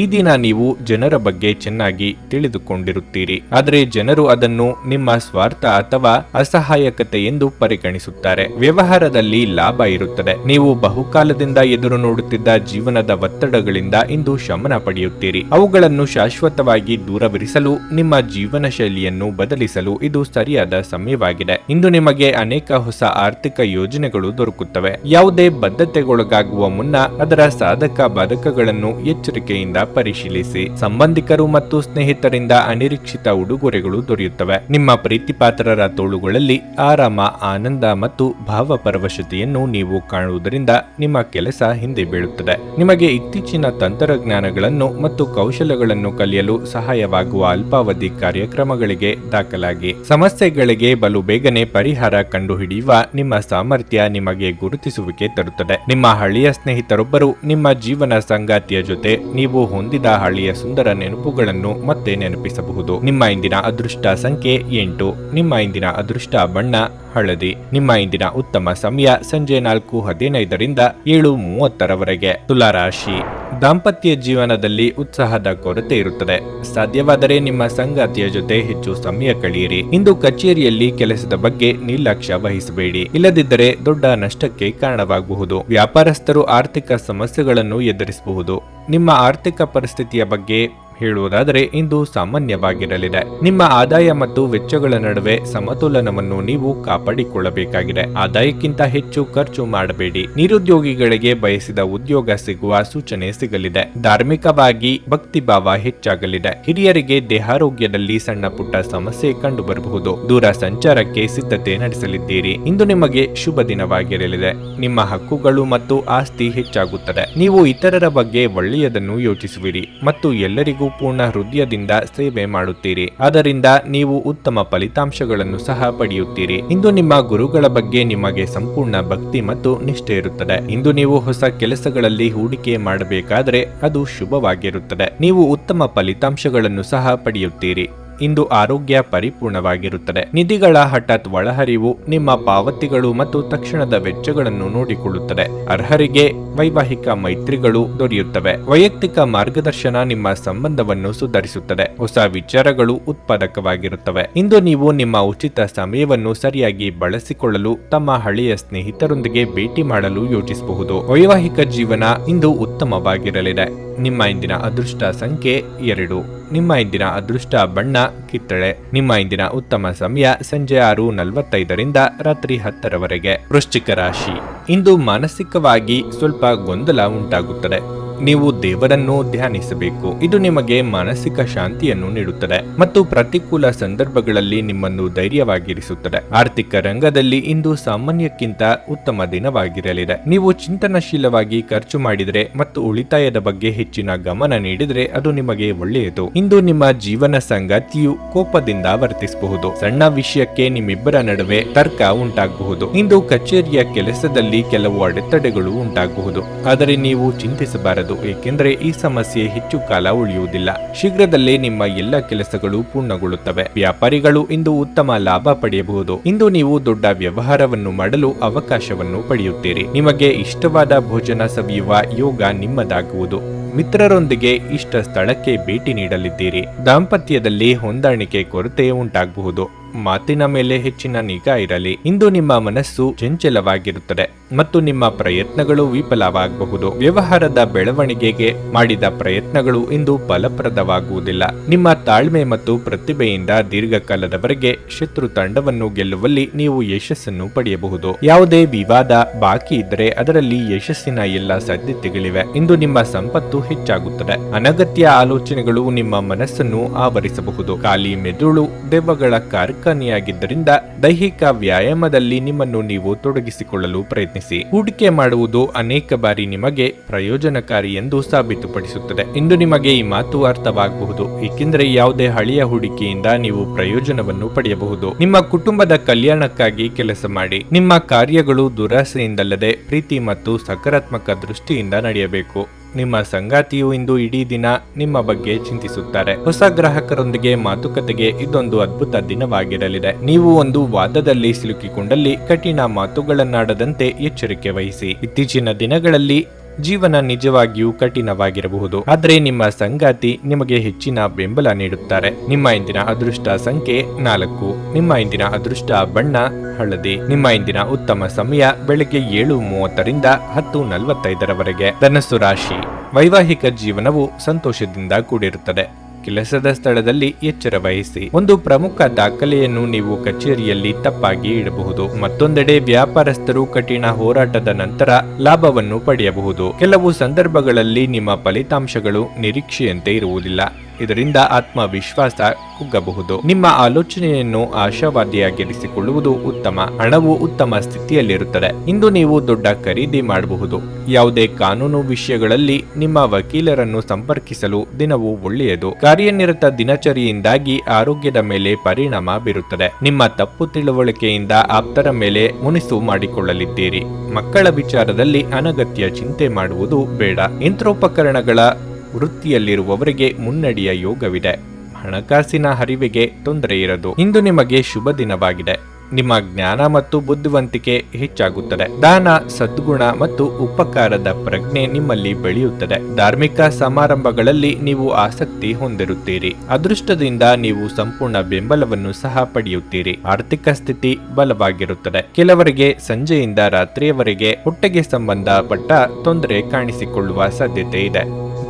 ಈ ದಿನ ನೀವು ಜನರ ಬಗ್ಗೆ ಚೆನ್ನಾಗಿ ತಿಳಿದುಕೊಂಡಿರುತ್ತೀರಿ. ಆದರೆ ಜನರು ಅದನ್ನು ನಿಮ್ಮ ಸ್ವಾರ್ಥ ಅಥವಾ ಅಸಹಾಯಕತೆ ಎಂದು ಪರಿಗಣಿಸುತ್ತಾರೆ. ವ್ಯವಹಾರದಲ್ಲಿ ಲಾಭ ಇರುತ್ತದೆ. ನೀವು ಬಹುಕಾಲದಿಂದ ಎದುರು ನೋಡುತ್ತಿದ್ದ ಜೀವನದ ಒತ್ತಡಗಳಿಂದ ಇಂದು ಶಮನ ಪಡೆಯುತ್ತೀರಿ. ಅವುಗಳನ್ನು ಶಾಶ್ವತವಾಗಿ ದೂರವಿರಿಸಲು ನಿಮ್ಮ ಜೀವನ ಶೈಲಿಯನ್ನು ಬದಲಿಸಲು ಇದು ಸರಿಯಾದ ಸಮಯವಾಗಿದೆ. ಇಂದು ನಿಮಗೆ ಅನೇಕ ಹೊಸ ಆರ್ಥಿಕ ಯೋಜನೆಗಳು ದೊರಕುತ್ತವೆ. ಯಾವುದೇ ಬದ್ಧತೆಗೊಳಗಾಗುವ ಮುನ್ನ ಅದರ ಸಾಧಕ ಬಾಧಕಗಳನ್ನು ಎಚ್ಚರಿಕೆಯಿಂದ ಪರಿಶೀಲಿಸಿ. ಸಂಬಂಧಿಕರು ಮತ್ತು ಸ್ನೇಹಿತರಿಂದ ಅನಿರೀಕ್ಷಿತ ಉಡುಗೊರೆಗಳು ದೊರೆಯುತ್ತವೆ. ನಿಮ್ಮ ಪ್ರೀತಿಪಾತ್ರರ ತೋಳುಗಳಲ್ಲಿ ಆರಾಮ, ಆನಂದ ಮತ್ತು ಭಾವಪರವಶತೆಯನ್ನು ನೀವು ಕಾಣುವುದರಿಂದ ನಿಮ್ಮ ಕೆಲಸ ಹಿಂದೆ ಬೀಳುತ್ತದೆ. ನಿಮಗೆ ಇತ್ತೀಚಿನ ತಂತ್ರಜ್ಞಾನಗಳನ್ನು ಮತ್ತು ಕೌಶಲ್ಯಗಳನ್ನು ಕಲಿಯಲು ಸಹಾಯವಾಗುವ ಅಲ್ಪಾವಧಿ ಕಾರ್ಯಕ್ರಮಗಳಿಗೆ ದಾಖಲಾಗಿ. ಸಮಸ್ಯೆಗಳಿಗೆ ಬಲು ಬೇಗನೆ ಪರಿಹಾರ ಕಂಡುಹಿಡಿಯುವ ನಿಮ್ಮ ಸಾಮರ್ಥ್ಯ ನಿಮಗೆ ಗುರುತಿಸುವಿಕೆ ತರುತ್ತದೆ. ನಿಮ್ಮ ಹಳೆಯ ಸ್ನೇಹಿತರೊಬ್ಬರು ನಿಮ್ಮ ಜೀವನ ಸಂಗಾತಿಯ ಜೊತೆ ನೀವು ಹೊಂದಿದ ಹಳೆಯ ಸುಂದರ ನೆನಪುಗಳನ್ನು ಮತ್ತೆ ನೆನಪಿಸಬಹುದು. ನಿಮ್ಮ ಇಂದಿನ ಅದೃಷ್ಟ ಸಂಖ್ಯೆ 8. ನಿಮ್ಮ ಇಂದಿನ ಅದೃಷ್ಟ ಬಣ್ಣ ಹಳದಿ. ನಿಮ್ಮ ಇಂದಿನ ಉತ್ತಮ ಸಮಯ ಸಂಜೆ 4:15 7:30 ತುಲಾರಾಶಿ. ದಾಂಪತ್ಯ ಜೀವನದಲ್ಲಿ ಉತ್ಸಾಹದ ಕೊರತೆ ಇರುತ್ತದೆ. ಸಾಧ್ಯವಾದರೆ ನಿಮ್ಮ ಸಂಗಾತಿಯ ಜೊತೆ ಹೆಚ್ಚು ಸಮಯ ಕಳೆಯಿರಿ. ಇಂದು ಕಚೇರಿಯಲ್ಲಿ ಕೆಲಸದ ಬಗ್ಗೆ ನಿರ್ಲಕ್ಷ್ಯ ವಹಿಸಬೇಡಿ. ಇಲ್ಲದಿದ್ದರೆ ದೊಡ್ಡ ನಷ್ಟಕ್ಕೆ ಕಾರಣವಾಗಬಹುದು. ವ್ಯಾಪಾರಸ್ಥರು ಆರ್ಥಿಕ ಸಮಸ್ಯೆಗಳನ್ನು ಎದುರಿಸಬಹುದು. ನಿಮ್ಮ ಆರ್ಥಿಕ ಪರಿಸ್ಥಿತಿಯ ಬಗ್ಗೆ ಹೇಳುವುದಾದರೆ ಇಂದು ಸಾಮಾನ್ಯವಾಗಿರಲಿದೆ. ನಿಮ್ಮ ಆದಾಯ ಮತ್ತು ವೆಚ್ಚಗಳ ನಡುವೆ ಸಮತೋಲನವನ್ನು ನೀವು ಕಾಪಾಡಿಕೊಳ್ಳಬೇಕಾಗಿದೆ. ಆದಾಯಕ್ಕಿಂತ ಹೆಚ್ಚು ಖರ್ಚು ಮಾಡಬೇಡಿ. ನಿರುದ್ಯೋಗಿಗಳಿಗೆ ಬಯಸಿದ ಉದ್ಯೋಗ ಸಿಗುವ ಸೂಚನೆ ಸಿಗಲಿದೆ. ಧಾರ್ಮಿಕವಾಗಿ ಭಕ್ತಿಭಾವ ಹೆಚ್ಚಾಗಲಿದೆ. ಹಿರಿಯರಿಗೆ ದೇಹಾರೋಗ್ಯದಲ್ಲಿ ಸಣ್ಣ ಪುಟ್ಟ ಸಮಸ್ಯೆ ಕಂಡು ಬರಬಹುದು. ದೂರ ಸಂಚಾರಕ್ಕೆ ಸಿದ್ಧತೆ ನಡೆಸಲಿದ್ದೀರಿ. ಇಂದು ನಿಮಗೆ ಶುಭ ದಿನವಾಗಿರಲಿದೆ. ನಿಮ್ಮ ಹಕ್ಕುಗಳು ಮತ್ತು ಆಸ್ತಿ ಹೆಚ್ಚಾಗುತ್ತದೆ. ನೀವು ಇತರರ ಬಗ್ಗೆ ಒಳ್ಳೆಯದನ್ನು ಯೋಚಿಸುವಿರಿ ಮತ್ತು ಎಲ್ಲರಿಗೂ ಪೂರ್ಣ ಹೃದಯದಿಂದ ಸೇವೆ ಮಾಡುತ್ತೀರಿ. ಆದ್ದರಿಂದ ನೀವು ಉತ್ತಮ ಫಲಿತಾಂಶಗಳನ್ನು ಸಹ ಪಡೆಯುತ್ತೀರಿ. ಇಂದು ನಿಮ್ಮ ಗುರುಗಳ ಬಗ್ಗೆ ನಿಮಗೆ ಸಂಪೂರ್ಣ ಭಕ್ತಿ ಮತ್ತು ನಿಷ್ಠೆ ಇರುತ್ತದೆ. ಇಂದು ನೀವು ಹೊಸ ಕೆಲಸಗಳಲ್ಲಿ ಹೂಡಿಕೆ ಮಾಡಬೇಕಾದರೆ ಅದು ಶುಭವಾಗಿರುತ್ತದೆ. ನೀವು ಉತ್ತಮ ಫಲಿತಾಂಶಗಳನ್ನು ಸಹ ಪಡೆಯುತ್ತೀರಿ. ಇಂದು ಆರೋಗ್ಯ ಪರಿಪೂರ್ಣವಾಗಿರುತ್ತದೆ. ನಿಧಿಗಳ ಹಠಾತ್ ಒಳಹರಿವು ನಿಮ್ಮ ಪಾವತಿಗಳು ಮತ್ತು ತಕ್ಷಣದ ವೆಚ್ಚಗಳನ್ನು ನೋಡಿಕೊಳ್ಳುತ್ತದೆ. ಅರ್ಹರಿಗೆ ವೈವಾಹಿಕ ಮೈತ್ರಿಗಳು ದೊರೆಯುತ್ತವೆ. ವೈಯಕ್ತಿಕ ಮಾರ್ಗದರ್ಶನ ನಿಮ್ಮ ಸಂಬಂಧವನ್ನು ಸುಧಾರಿಸುತ್ತದೆ. ಹೊಸ ವಿಚಾರಗಳು ಉತ್ಪಾದಕವಾಗಿರುತ್ತವೆ. ಇಂದು ನೀವು ನಿಮ್ಮ ಉಚಿತ ಸಮಯವನ್ನು ಸರಿಯಾಗಿ ಬಳಸಿಕೊಳ್ಳಲು ತಮ್ಮ ಹಳೆಯ ಸ್ನೇಹಿತರೊಂದಿಗೆ ಭೇಟಿ ಮಾಡಲು ಯೋಚಿಸಬಹುದು. ವೈವಾಹಿಕ ಜೀವನ ಇಂದು ಉತ್ತಮವಾಗಿರಲಿದೆ. ನಿಮ್ಮ ಇಂದಿನ ಅದೃಷ್ಟ ಸಂಖ್ಯೆ 2. ನಿಮ್ಮ ಇಂದಿನ ಅದೃಷ್ಟ ಬಣ್ಣ ಕಿತ್ತಳೆ. ನಿಮ್ಮ ಇಂದಿನ ಉತ್ತಮ ಸಮಯ ಸಂಜೆ 6:45ರಿಂದ ರಾತ್ರಿ 10ರವರೆಗೆ. ವೃಶ್ಚಿಕ ರಾಶಿ. ಇಂದು ಮಾನಸಿಕವಾಗಿ ಸ್ವಲ್ಪ ಗೊಂದಲ ಉಂಟಾಗುತ್ತದೆ. ನೀವು ದೇವರನ್ನು ಧ್ಯಾನಿಸಬೇಕು. ಇದು ನಿಮಗೆ ಮಾನಸಿಕ ಶಾಂತಿಯನ್ನು ನೀಡುತ್ತದೆ ಮತ್ತು ಪ್ರತಿಕೂಲ ಸಂದರ್ಭಗಳಲ್ಲಿ ನಿಮ್ಮನ್ನು ಧೈರ್ಯವಾಗಿರಿಸುತ್ತದೆ. ಆರ್ಥಿಕ ರಂಗದಲ್ಲಿ ಇಂದು ಸಾಮಾನ್ಯಕ್ಕಿಂತ ಉತ್ತಮ ದಿನವಾಗಿರಲಿದೆ. ನೀವು ಚಿಂತನಶೀಲವಾಗಿ ಖರ್ಚು ಮಾಡಿದರೆ ಮತ್ತು ಉಳಿತಾಯದ ಬಗ್ಗೆ ಹೆಚ್ಚಿನ ಗಮನ ನೀಡಿದರೆ ಅದು ನಿಮಗೆ ಒಳ್ಳೆಯದು. ಇಂದು ನಿಮ್ಮ ಜೀವನ ಸಂಗಾತಿಯು ಕೋಪದಿಂದ ವರ್ತಿಸಬಹುದು. ಸಣ್ಣ ವಿಷಯಕ್ಕೆ ನಿಮ್ಮಿಬ್ಬರ ನಡುವೆ ತರ್ಕ ಉಂಟಾಗಬಹುದು. ಇಂದು ಕಚೇರಿಯ ಕೆಲಸದಲ್ಲಿ ಕೆಲವು ಅಡೆತಡೆಗಳು ಉಂಟಾಗಬಹುದು. ಆದರೆ ನೀವು ಚಿಂತಿಸಬಾರದು, ಏಕೆಂದರೆ ಈ ಸಮಸ್ಯೆ ಹೆಚ್ಚು ಕಾಲ ಉಳಿಯುವುದಿಲ್ಲ. ಶೀಘ್ರದಲ್ಲೇ ನಿಮ್ಮ ಎಲ್ಲ ಕೆಲಸಗಳು ಪೂರ್ಣಗೊಳ್ಳುತ್ತವೆ. ವ್ಯಾಪಾರಿಗಳು ಇಂದು ಉತ್ತಮ ಲಾಭ ಪಡೆಯಬಹುದು. ಇಂದು ನೀವು ದೊಡ್ಡ ವ್ಯವಹಾರವನ್ನು ಮಾಡಲು ಅವಕಾಶವನ್ನು ಪಡೆಯುತ್ತೀರಿ. ನಿಮಗೆ ಇಷ್ಟವಾದ ಭೋಜನ ಸವಿಯುವ ಯೋಗ ನಿಮ್ಮದಾಗುವುದು. ಮಿತ್ರರೊಂದಿಗೆ ಇಷ್ಟ ಸ್ಥಳಕ್ಕೆ ಭೇಟಿ ನೀಡಲಿದ್ದೀರಿ. ದಾಂಪತ್ಯದಲ್ಲಿ ಹೊಂದಾಣಿಕೆ ಕೊರತೆ ಉಂಟಾಗಬಹುದು. ಮಾತಿನ ಮೇಲೆ ಹೆಚ್ಚಿನ ನಿಗಾ ಇರಲಿ. ಇಂದು ನಿಮ್ಮ ಮನಸ್ಸು ಚಂಚಲವಾಗಿರುತ್ತದೆ ಮತ್ತು ನಿಮ್ಮ ಪ್ರಯತ್ನಗಳು ವಿಫಲವಾಗಬಹುದು. ವ್ಯವಹಾರದ ಬೆಳವಣಿಗೆಗೆ ಮಾಡಿದ ಪ್ರಯತ್ನಗಳು ಇಂದು ಫಲಪ್ರದವಾಗುವುದಿಲ್ಲ. ನಿಮ್ಮ ತಾಳ್ಮೆ ಮತ್ತು ಪ್ರತಿಭೆಯಿಂದ ದೀರ್ಘಕಾಲದವರೆಗೆ ಶತ್ರು ತಂಡವನ್ನು ಗೆಲ್ಲುವಲ್ಲಿ ನೀವು ಯಶಸ್ಸನ್ನು ಪಡೆಯಬಹುದು. ಯಾವುದೇ ವಿವಾದ ಬಾಕಿ ಇದ್ದರೆ ಅದರಲ್ಲಿ ಯಶಸ್ಸಿನ ಎಲ್ಲ ಸಾಧ್ಯತೆಗಳಿವೆ. ಇಂದು ನಿಮ್ಮ ಸಂಪತ್ತು ಹೆಚ್ಚಾಗುತ್ತದೆ. ಅನಗತ್ಯ ಆಲೋಚನೆಗಳು ನಿಮ್ಮ ಮನಸ್ಸನ್ನು ಆವರಿಸಬಹುದು. ಖಾಲಿ ಮೆದುಳು ದೆವ್ವಗಳ ಕಾರ್ಖಾನೆಯಾಗಿದ್ದರಿಂದ ದೈಹಿಕ ವ್ಯಾಯಾಮದಲ್ಲಿ ನಿಮ್ಮನ್ನು ನೀವು ತೊಡಗಿಸಿಕೊಳ್ಳಲು ಪ್ರಯತ್ನಿಸಿ. ಹೂಡಿಕೆ ಮಾಡುವುದು ಅನೇಕ ಬಾರಿ ನಿಮಗೆ ಪ್ರಯೋಜನಕಾರಿ ಎಂದು ಸಾಬೀತುಪಡಿಸುತ್ತದೆ. ಇಂದು ನಿಮಗೆ ಈ ಮಾತು ಅರ್ಥವಾಗಬಹುದು, ಏಕೆಂದರೆ ಯಾವುದೇ ಹಳೆಯ ಹೂಡಿಕೆಯಿಂದ ನೀವು ಪ್ರಯೋಜನವನ್ನು ಪಡೆಯಬಹುದು. ನಿಮ್ಮ ಕುಟುಂಬದ ಕಲ್ಯಾಣಕ್ಕಾಗಿ ಕೆಲಸ ಮಾಡಿ. ನಿಮ್ಮ ಕಾರ್ಯಗಳು ದುರಾಸೆಯಿಂದಲ್ಲದೆ ಪ್ರೀತಿ ಮತ್ತು ಸಕಾರಾತ್ಮಕ ದೃಷ್ಟಿಯಿಂದ ನಡೆಯಬೇಕು. ನಿಮ್ಮ ಸಂಗಾತಿಯು ಇಂದು ಇಡೀ ದಿನ ನಿಮ್ಮ ಬಗ್ಗೆ ಚಿಂತಿಸುತ್ತಾರೆ. ಹೊಸ ಗ್ರಾಹಕರೊಂದಿಗೆ ಮಾತುಕತೆಗೆ ಇದೊಂದು ಅದ್ಭುತ ದಿನವಾಗಿರಲಿದೆ. ನೀವು ಒಂದು ವಾದದಲ್ಲಿ ಸಿಲುಕಿಕೊಂಡಲ್ಲಿ ಕಠಿಣ ಮಾತುಗಳನ್ನಾಡದಂತೆ ಎಚ್ಚರಿಕೆ ವಹಿಸಿ. ಇತ್ತೀಚಿನ ದಿನಗಳಲ್ಲಿ ಜೀವನ ನಿಜವಾಗಿಯೂ ಕಠಿಣವಾಗಿರಬಹುದು, ಆದರೆ ನಿಮ್ಮ ಸಂಗಾತಿ ನಿಮಗೆ ಹೆಚ್ಚಿನ ಬೆಂಬಲ ನೀಡುತ್ತಾರೆ. ನಿಮ್ಮ ಇಂದಿನ ಅದೃಷ್ಟ ಸಂಖ್ಯೆ 4. ನಿಮ್ಮ ಇಂದಿನ ಅದೃಷ್ಟ ಬಣ್ಣ ಹಳದಿ. ನಿಮ್ಮ ಇಂದಿನ ಉತ್ತಮ ಸಮಯ ಬೆಳಗ್ಗೆ 7:30ರಿಂದ 10:45ರವರೆಗೆ. ಧನಸ್ಸು ರಾಶಿ. ವೈವಾಹಿಕ ಜೀವನವು ಸಂತೋಷದಿಂದ ಕೂಡಿರುತ್ತದೆ. ಕೆಲಸದ ಸ್ಥಳದಲ್ಲಿ ಎಚ್ಚರ ವಹಿಸಿ. ಒಂದು ಪ್ರಮುಖ ದಾಖಲೆಯನ್ನು ನೀವು ಕಚೇರಿಯಲ್ಲಿ ತಪ್ಪಾಗಿ ಇಡಬಹುದು. ಮತ್ತೊಂದೆಡೆ ವ್ಯಾಪಾರಸ್ಥರು ಕಠಿಣ ಹೋರಾಟದ ನಂತರ ಲಾಭವನ್ನು ಪಡೆಯಬಹುದು. ಕೆಲವು ಸಂದರ್ಭಗಳಲ್ಲಿ ನಿಮ್ಮ ಫಲಿತಾಂಶಗಳು ನಿರೀಕ್ಷೆಯಂತೆ ಇರುವುದಿಲ್ಲ. ಇದರಿಂದ ಆತ್ಮವಿಶ್ವಾಸ ಕುಗ್ಗಬಹುದು. ನಿಮ್ಮ ಆಲೋಚನೆಯನ್ನು ಆಶಾವಾದಿಯಾಗಿರಿಸಿಕೊಳ್ಳುವುದು ಉತ್ತಮ. ಹಣವು ಉತ್ತಮ ಸ್ಥಿತಿಯಲ್ಲಿರುತ್ತದೆ. ಇಂದು ನೀವು ದೊಡ್ಡ ಖರೀದಿ ಮಾಡಬಹುದು. ಯಾವುದೇ ಕಾನೂನು ವಿಷಯಗಳಲ್ಲಿ ನಿಮ್ಮ ವಕೀಲರನ್ನು ಸಂಪರ್ಕಿಸಲು ದಿನವು ಒಳ್ಳೆಯದು. ಕಾರ್ಯನಿರತ ದಿನಚರಿಯಿಂದಾಗಿ ಆರೋಗ್ಯದ ಮೇಲೆ ಪರಿಣಾಮ ಬೀರುತ್ತದೆ. ನಿಮ್ಮ ತಪ್ಪು ತಿಳುವಳಿಕೆಯಿಂದ ಆಪ್ತರ ಮೇಲೆ ಮುನಿಸು ಮಾಡಿಕೊಳ್ಳಲಿದ್ದೀರಿ. ಮಕ್ಕಳ ವಿಚಾರದಲ್ಲಿ ಅನಗತ್ಯ ಚಿಂತೆ ಮಾಡುವುದು ಬೇಡ. ಯಂತ್ರೋಪಕರಣಗಳ ವೃತ್ತಿಯಲ್ಲಿರುವವರಿಗೆ ಮುನ್ನಡೆಯ ಯೋಗವಿದೆ. ಹಣಕಾಸಿನ ಹರಿವಿಗೆ ತೊಂದರೆ ಇರದು. ಇಂದು ನಿಮಗೆ ಶುಭ ದಿನವಾಗಿದೆ. ನಿಮ್ಮ ಜ್ಞಾನ ಮತ್ತು ಬುದ್ಧಿವಂತಿಕೆ ಹೆಚ್ಚಾಗುತ್ತದೆ. ದಾನ, ಸದ್ಗುಣ ಮತ್ತು ಉಪಕಾರದ ಪ್ರಜ್ಞೆ ನಿಮ್ಮಲ್ಲಿ ಬೆಳೆಯುತ್ತದೆ. ಧಾರ್ಮಿಕ ಸಮಾರಂಭಗಳಲ್ಲಿ ನೀವು ಆಸಕ್ತಿ ಹೊಂದಿರುತ್ತೀರಿ. ಅದೃಷ್ಟದಿಂದ ನೀವು ಸಂಪೂರ್ಣ ಬೆಂಬಲವನ್ನು ಸಹ ಪಡೆಯುತ್ತೀರಿ. ಆರ್ಥಿಕ ಸ್ಥಿತಿ ಬಲವಾಗಿರುತ್ತದೆ. ಕೆಲವರಿಗೆ ಸಂಜೆಯಿಂದ ರಾತ್ರಿಯವರೆಗೆ ಹೊಟ್ಟೆಗೆ ಸಂಬಂಧಪಟ್ಟ ತೊಂದರೆ ಕಾಣಿಸಿಕೊಳ್ಳುವ ಸಾಧ್ಯತೆ ಇದೆ.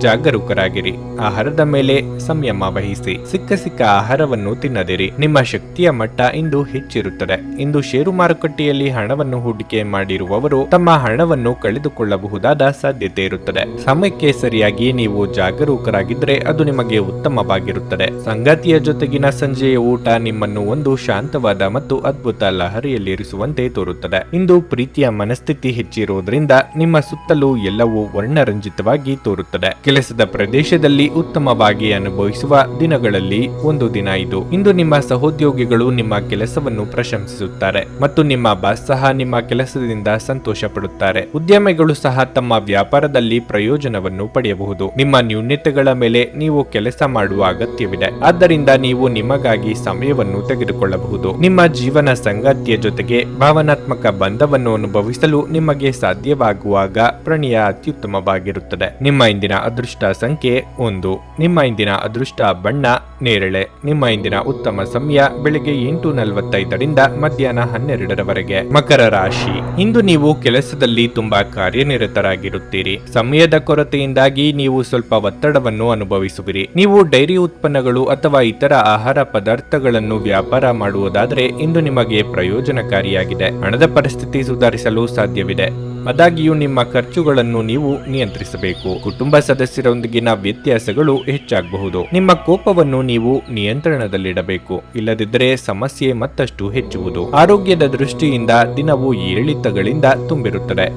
ಜಾಗರೂಕರಾಗಿರಿ. ಆಹಾರದ ಮೇಲೆ ಸಂಯಮ ವಹಿಸಿ. ಸಿಕ್ಕ ಆಹಾರವನ್ನು ತಿನ್ನದಿರಿ. ನಿಮ್ಮ ಶಕ್ತಿಯ ಮಟ್ಟ ಇಂದು ಹೆಚ್ಚಿರುತ್ತದೆ. ಇಂದು ಷೇರು ಮಾರುಕಟ್ಟೆಯಲ್ಲಿ ಹಣವನ್ನು ಹೂಡಿಕೆ ಮಾಡಿರುವವರು ತಮ್ಮ ಹಣವನ್ನು ಕಳೆದುಕೊಳ್ಳಬಹುದಾದ ಸಾಧ್ಯತೆ ಇರುತ್ತದೆ. ಸಮಯಕ್ಕೆ ಸರಿಯಾಗಿ ನೀವು ಜಾಗರೂಕರಾಗಿದ್ದರೆ ಅದು ನಿಮಗೆ ಉತ್ತಮವಾಗಿರುತ್ತದೆ. ಸಂಗಾತಿಯ ಜೊತೆಗಿನ ಸಂಜೆಯ ಊಟ ನಿಮ್ಮನ್ನು ಒಂದು ಶಾಂತವಾದ ಮತ್ತು ಅದ್ಭುತ ಲಹರಿಯಲ್ಲಿರಿಸುವಂತೆ ತೋರುತ್ತದೆ. ಇಂದು ಪ್ರೀತಿಯ ಮನಸ್ಥಿತಿ ಹೆಚ್ಚಿರುವುದರಿಂದ ನಿಮ್ಮ ಸುತ್ತಲೂ ಎಲ್ಲವೂ ವರ್ಣರಂಜಿತವಾಗಿ ತೋರುತ್ತದೆ. ಕೆಲಸದ ಪ್ರದೇಶದಲ್ಲಿ ಉತ್ತಮವಾಗಿ ಅನುಭವಿಸುವ ದಿನಗಳಲ್ಲಿ ಒಂದು ದಿನ ಇದು. ಇಂದು ನಿಮ್ಮ ಸಹೋದ್ಯೋಗಿಗಳು ನಿಮ್ಮ ಕೆಲಸವನ್ನು ಪ್ರಶಂಸಿಸುತ್ತಾರೆ ಮತ್ತು ನಿಮ್ಮ ಬಾಸ್ ಸಹ ನಿಮ್ಮ ಕೆಲಸದಿಂದ ಸಂತೋಷ ಪಡುತ್ತಾರೆ. ಉದ್ಯಮಿಗಳು ಸಹ ತಮ್ಮ ವ್ಯಾಪಾರದಲ್ಲಿ ಪ್ರಯೋಜನವನ್ನು ಪಡೆಯಬಹುದು. ನಿಮ್ಮ ನ್ಯೂನತೆಗಳ ಮೇಲೆ ನೀವು ಕೆಲಸ ಮಾಡುವ ಅಗತ್ಯವಿದೆ. ಆದ್ದರಿಂದ ನೀವು ನಿಮಗಾಗಿ ಸಮಯವನ್ನು ತೆಗೆದುಕೊಳ್ಳಬಹುದು. ನಿಮ್ಮ ಜೀವನ ಸಂಗಾತಿಯ ಜೊತೆಗೆ ಭಾವನಾತ್ಮಕ ಬಂಧವನ್ನು ಅನುಭವಿಸಲು ನಿಮಗೆ ಸಾಧ್ಯವಾಗುವಾಗ ಪ್ರಣಯ ಅತ್ಯುತ್ತಮವಾಗಿರುತ್ತದೆ. ನಿಮ್ಮ ಇಂದಿನ ಅದೃಷ್ಟ ಸಂಖ್ಯೆ 1. ನಿಮ್ಮ ಇಂದಿನ ಅದೃಷ್ಟ ಬಣ್ಣ ನೇರಳೆ. ನಿಮ್ಮ ಇಂದಿನ ಉತ್ತಮ ಸಮಯ ಬೆಳಗ್ಗೆ 8:45ರಿಂದ ಮಧ್ಯಾಹ್ನ 12ರವರೆಗೆ. ಮಕರ ರಾಶಿ. ಇಂದು ನೀವು ಕೆಲಸದಲ್ಲಿ ತುಂಬಾ ಕಾರ್ಯನಿರತರಾಗಿರುತ್ತೀರಿ. ಸಮಯದ ಕೊರತೆಯಿಂದಾಗಿ ನೀವು ಸ್ವಲ್ಪ ಒತ್ತಡವನ್ನು ಅನುಭವಿಸುವಿರಿ. ನೀವು ಡೈರಿ ಉತ್ಪನ್ನಗಳು ಅಥವಾ ಇತರ ಆಹಾರ ಪದಾರ್ಥಗಳನ್ನು ವ್ಯಾಪಾರ ಮಾಡುವುದಾದರೆ ಇಂದು ನಿಮಗೆ ಪ್ರಯೋಜನಕಾರಿಯಾಗಿದೆ. ಹಣದ ಪರಿಸ್ಥಿತಿ ಸುಧಾರಿಸಲು ಸಾಧ್ಯವಿದೆ. ಆದಾಗ್ಯೂ ನಿಮ್ಮ ಖರ್ಚುಗಳನ್ನು ನೀವು ನಿಯಂತ್ರಿಸಬೇಕು. ಕುಟುಂಬ ಸದಸ್ಯರೊಂದಿಗಿನ ವ್ಯತ್ಯಾಸಗಳು ಹೆಚ್ಚಾಗಬಹುದು. ನಿಮ್ಮ ಕೋಪವನ್ನು ನೀವು ನಿಯಂತ್ರಣದಲ್ಲಿಡಬೇಕು. ಇಲ್ಲದಿದ್ದರೆ ಸಮಸ್ಯೆ ಮತ್ತಷ್ಟು ಹೆಚ್ಚುವುದು. ಆರೋಗ್ಯದ ದೃಷ್ಟಿಯಿಂದ ದಿನವು ಏರಿಳಿತಗಳಿಂದ ತುಂಬಿರುತ್ತದೆ.